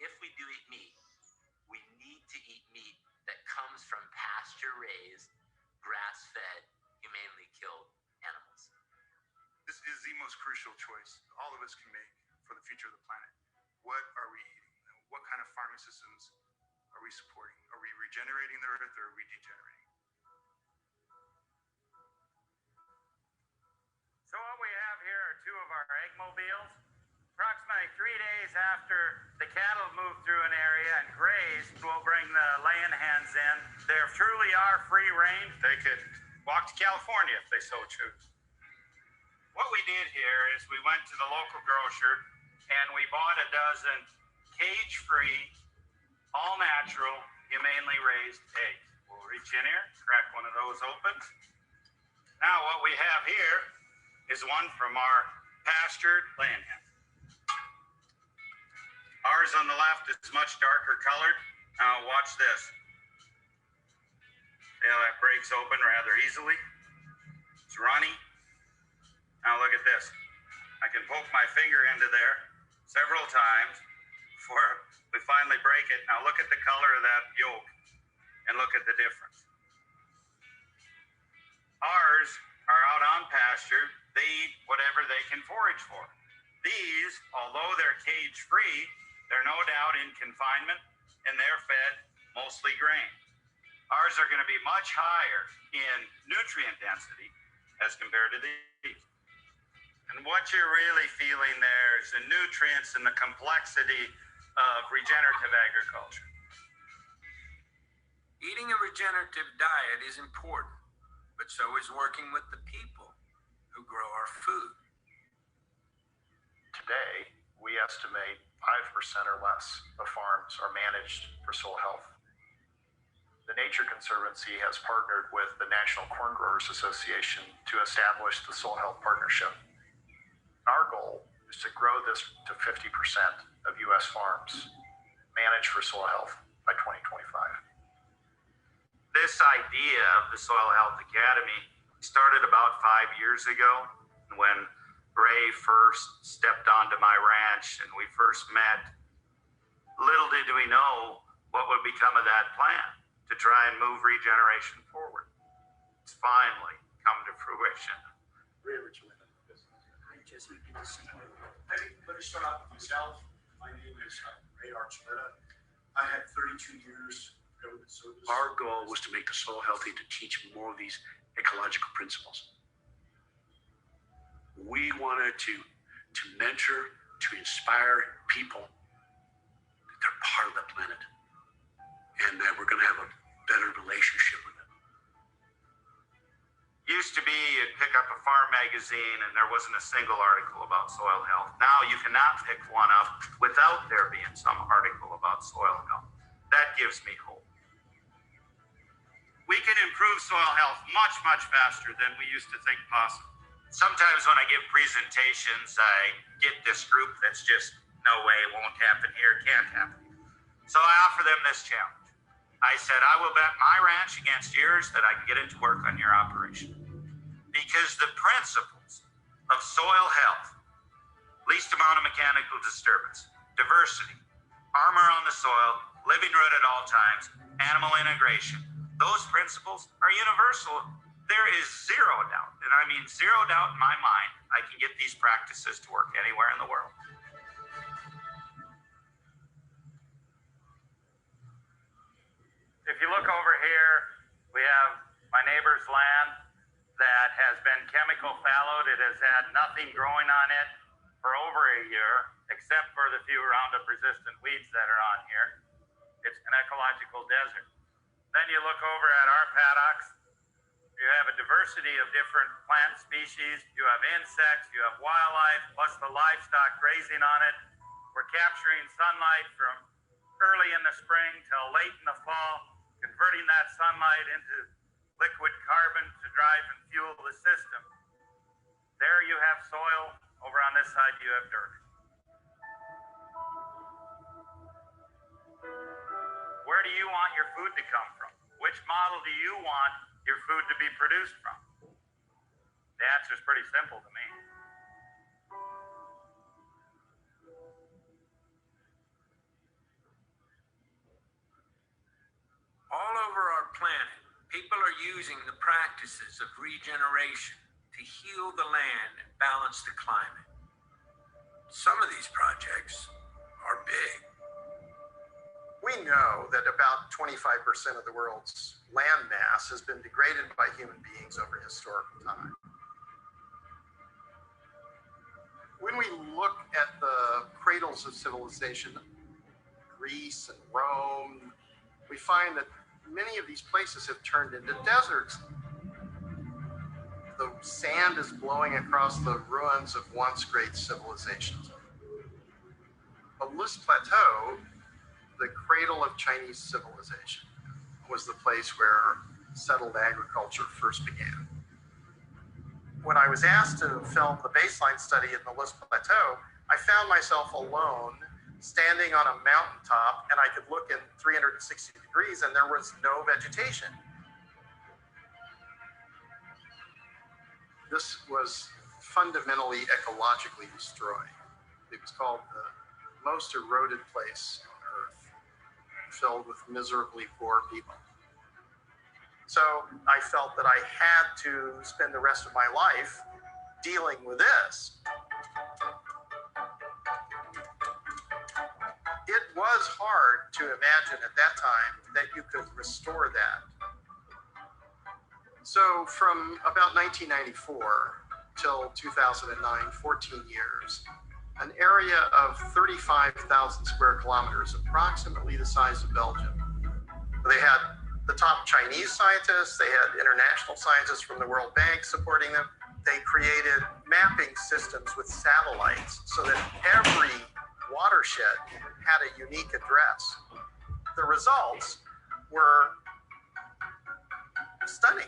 If we do eat meat, we need to eat meat that comes from pasture-raised, grass-fed, humanely killed animals. This is the most crucial choice all of us can make for the future of the planet. What are we eating? What kind of farming systems are we supporting? Are we regenerating the earth or are we degenerating? So what we have here are two of our egg mobiles. Approximately 3 days after the cattle move through an area and graze, we'll bring the laying hens in. They truly are free range. They could walk to California if they so choose. What we did here is we went to the local grocer and we bought a dozen cage-free, all-natural, humanely raised eggs. We'll reach in here, crack one of those open. Now what we have here is one from our pastured laying hen. Ours on the left is much darker colored. Now watch this. See how that breaks open rather easily? It's runny. Now look at this. I can poke my finger into there several times before we finally break it. Now look at the color of that yolk and look at the difference. Ours are out on pasture. They eat whatever they can forage for. These, although they're cage-free, they're no doubt in confinement and they're fed mostly grain. Ours are going to be much higher in nutrient density as compared to these. And what you're really feeling there is the nutrients and the complexity of regenerative agriculture. Eating a regenerative diet is important but so is working with the people who grow our food. Today, we estimate 5% or less of farms are managed for soil health. The Nature Conservancy has partnered with the National Corn Growers Association to establish the Soil Health Partnership. Our goal is to grow this to 50% of U.S. farms managed for soil health by 2025. This idea of the Soil Health Academy started about 5 years ago when Ray first stepped onto my ranch and we first met. Little did we know what would become of that plan to try and move regeneration forward. It's finally come to fruition. Ray, let me start off with myself. My name is Ray Archuleta. I had 32 years government service. Our goal was to make the soil healthy, to teach more of these ecological principles. We wanted to mentor, to inspire people that they're part of the planet and that we're going to have a better relationship with it. Used to be you'd pick up a farm magazine and there wasn't a single article about soil health. Now you cannot pick one up without there being some article about soil health. That gives me hope. We can improve soil health much, much faster than we used to think possible. Sometimes when I give presentations, I get this group that's just, no way, it won't happen here, can't happen. So I offer them this challenge. I said, I will bet my ranch against yours that I can get into work on your operation. Because the principles of soil health, least amount of mechanical disturbance, diversity, armor on the soil, living root at all times, animal integration, those principles are universal. There is zero doubt, and I mean zero doubt in my mind, I can get these practices to work anywhere in the world. If you look over here, we have my neighbor's land that has been chemical fallowed. It has had nothing growing on it for over a year, except for the few Roundup resistant weeds that are on here. It's an ecological desert. Then you look over at our paddocks, you have a diversity of different plant species, you have insects, you have wildlife, plus the livestock grazing on it. We're capturing sunlight from early in the spring till late in the fall, converting that sunlight into liquid carbon to drive and fuel the system. There you have soil, over on this side you have dirt. Where do you want your food to come from? Which model do you want your food to be produced from? The answer is pretty simple to me. All over our planet, people are using the practices of regeneration to heal the land and balance the climate. Some of these projects are big. We know that about 25% of the world's land mass has been degraded by human beings over historical time. When we look at the cradles of civilization, Greece and Rome, we find that many of these places have turned into deserts. The sand is blowing across the ruins of once great civilizations. The List Plateau, the cradle of Chinese civilization, was the place where settled agriculture first began. When I was asked to film the baseline study in the List Plateau, I found myself alone, standing on a mountaintop, and I could look in 360 degrees and there was no vegetation. This was fundamentally ecologically destroyed. It was called the most eroded place on Earth, filled with miserably poor people. So I felt that I had to spend the rest of my life dealing with this. It was hard to imagine at that time that you could restore that. So from about 1994 till 2009, 14 years, an area of 35,000 square kilometers, approximately the size of Belgium. They had the top Chinese scientists, they had international scientists from the World Bank supporting them. They created mapping systems with satellites so that every watershed had a unique address. The results were stunning.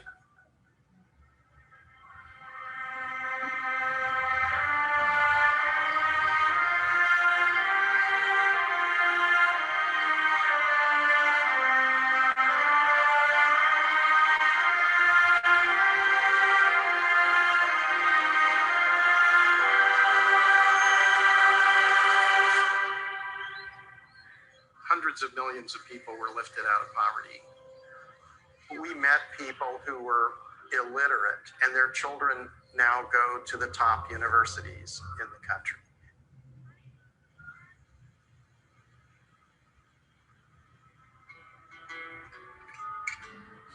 Hundreds of millions of people were lifted out of poverty. We met people who were illiterate, and their children now go to the top universities in the country.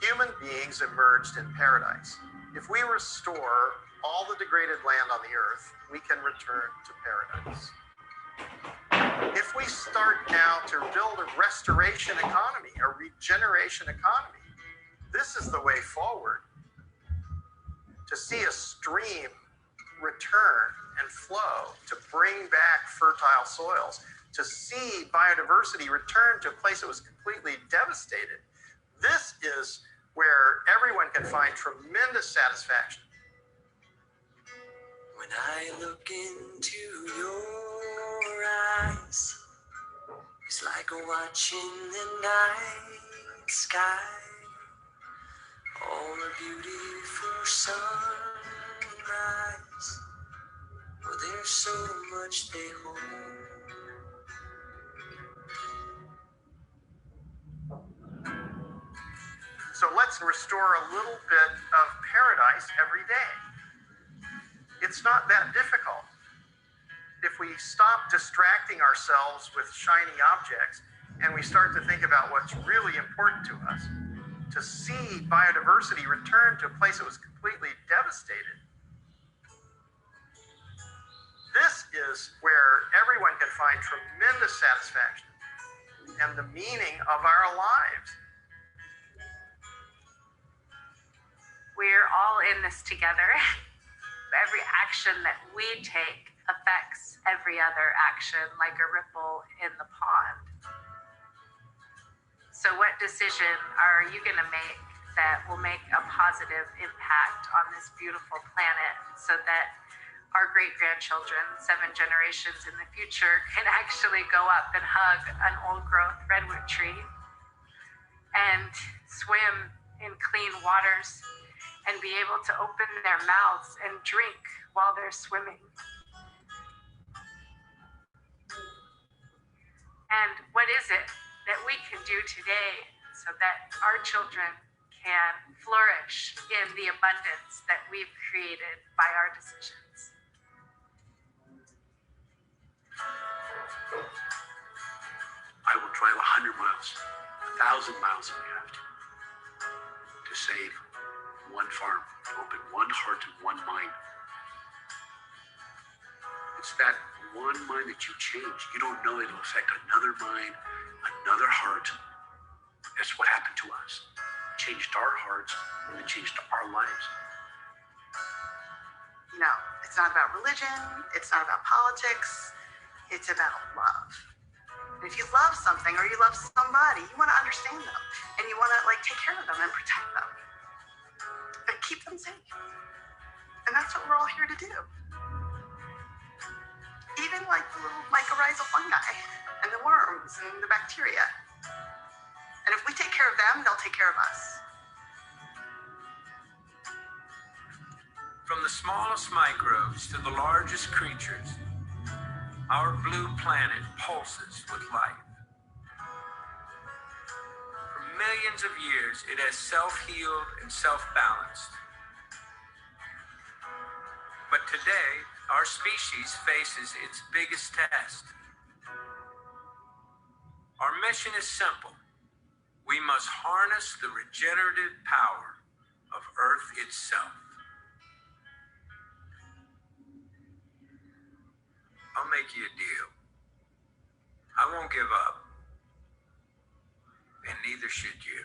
Human beings emerged in paradise. If we restore all the degraded land on the earth, we can return to paradise. If we start now to build a restoration economy, a regeneration economy, this is the way forward. To see a stream return and flow, to bring back fertile soils, to see biodiversity return to a place that was completely devastated. This is where everyone can find tremendous satisfaction. When I look into your eyes, it's like watching the night sky, all a beautiful sunrise. Well, there's so much they hold. So let's restore a little bit of paradise every day. It's not that difficult. If we stop distracting ourselves with shiny objects and we start to think about what's really important to us, to see biodiversity return to a place that was completely devastated. This is where everyone can find tremendous satisfaction and the meaning of our lives. We're all in this together. Every action that we take affects every other action, like a ripple in the pond. So what decision are you going to make that will make a positive impact on this beautiful planet so that our great-grandchildren, 7 generations in the future, can actually go up and hug an old-growth redwood tree and swim in clean waters and be able to open their mouths and drink while they're swimming? And what is it that we can do today so that our children can flourish in the abundance that we've created by our decisions? I will drive 100 miles, 1,000 miles if we have to save one farm, to open one heart and one mind. It's that one mind that you change. You don't know it'll affect another mind, another heart. That's what happened to us. It changed our hearts, and it changed our lives. No, it's not about religion. It's not about politics. It's about love. And if you love something or you love somebody, you want to understand them and you want to take care of them and protect them and keep them safe. And that's what we're all here to do. Even the little mycorrhizal fungi and the worms and the bacteria. And if we take care of them, they'll take care of us. From the smallest microbes to the largest creatures, our blue planet pulses with life. For millions of years, it has self-healed and self-balanced. But today, our species faces its biggest test. Our mission is simple. We must harness the regenerative power of Earth itself. I'll make you a deal. I won't give up, and neither should you.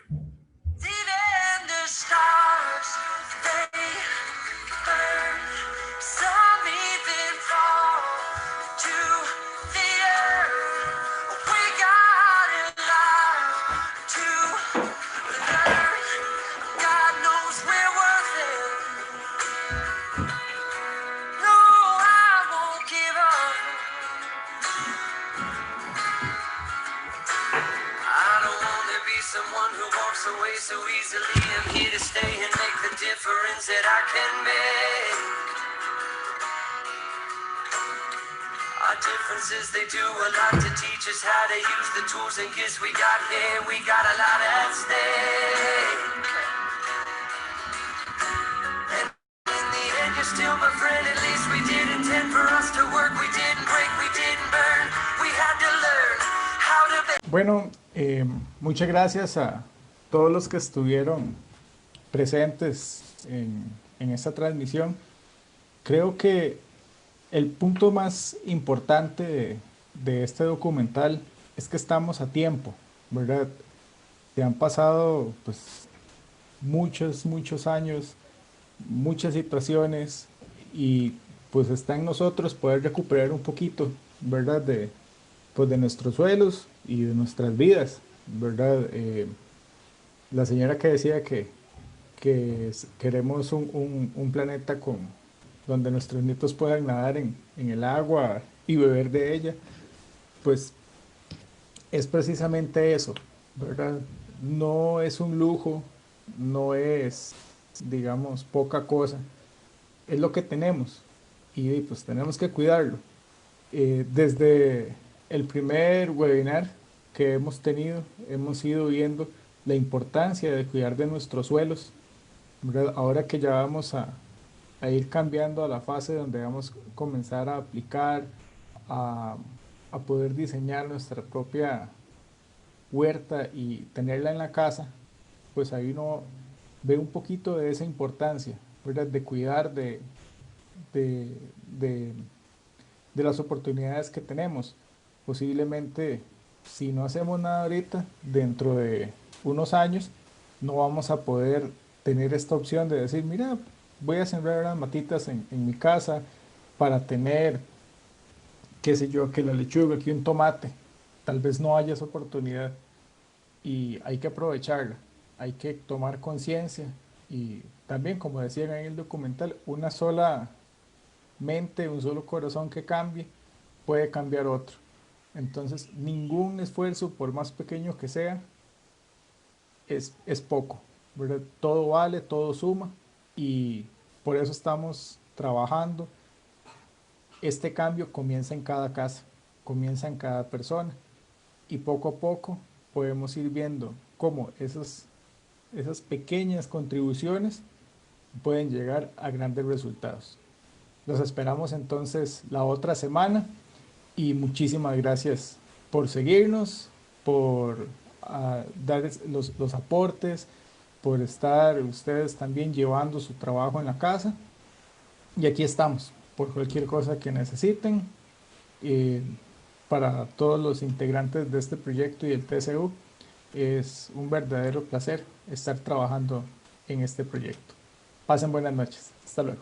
walks away so easily. I'm here to stay and make the difference that I can make. Our differences, they do a lot to teach us how to use the tools and gifts we got here. We got a lot at stake. And in the end, you're still my friend. At least we did intend for us to work. We didn't break, we didn't burn. We had to learn how to be. Bueno, muchas gracias a todos los que estuvieron presentes en esta transmisión. Creo que el punto más importante de este documental es que estamos a tiempo, ¿verdad? Se han pasado pues muchos años, muchas situaciones, y pues está en nosotros poder recuperar un poquito, ¿verdad? De nuestros suelos y de nuestras vidas, ¿verdad? La señora que decía que queremos un planeta donde nuestros nietos puedan nadar en el agua y beber de ella, pues es precisamente eso, ¿verdad? No es un lujo, no es, digamos, poca cosa, es lo que tenemos y pues tenemos que cuidarlo. Desde el primer webinar que hemos tenido, hemos ido viendo la importancia de cuidar de nuestros suelos, ¿verdad? Ahora que ya vamos a ir cambiando a la fase donde vamos a comenzar a aplicar, a poder diseñar nuestra propia huerta y tenerla en la casa, pues ahí uno ve un poquito de esa importancia, ¿verdad? De cuidar de las oportunidades que tenemos. Posiblemente, si no hacemos nada ahorita, dentro de unos años, no vamos a poder tener esta opción de decir, mira, voy a sembrar unas matitas en mi casa para tener, qué sé yo, que la lechuga, que un tomate. Tal vez no haya esa oportunidad y hay que aprovecharla, hay que tomar conciencia y también, como decían en el documental, una sola mente, un solo corazón que cambie, puede cambiar otro. Entonces, ningún esfuerzo, por más pequeño que sea, es poco, ¿verdad? Todo vale, todo suma y por eso estamos trabajando. Este cambio comienza en cada casa, comienza en cada persona y poco a poco podemos ir viendo cómo esas pequeñas contribuciones pueden llegar a grandes resultados. Los esperamos entonces la otra semana y muchísimas gracias por seguirnos, por dar los aportes, por estar ustedes también llevando su trabajo en la casa. Y aquí estamos, por cualquier cosa que necesiten. Para todos los integrantes de este proyecto y el TCU, es un verdadero placer estar trabajando en este proyecto. Pasen buenas noches. Hasta luego.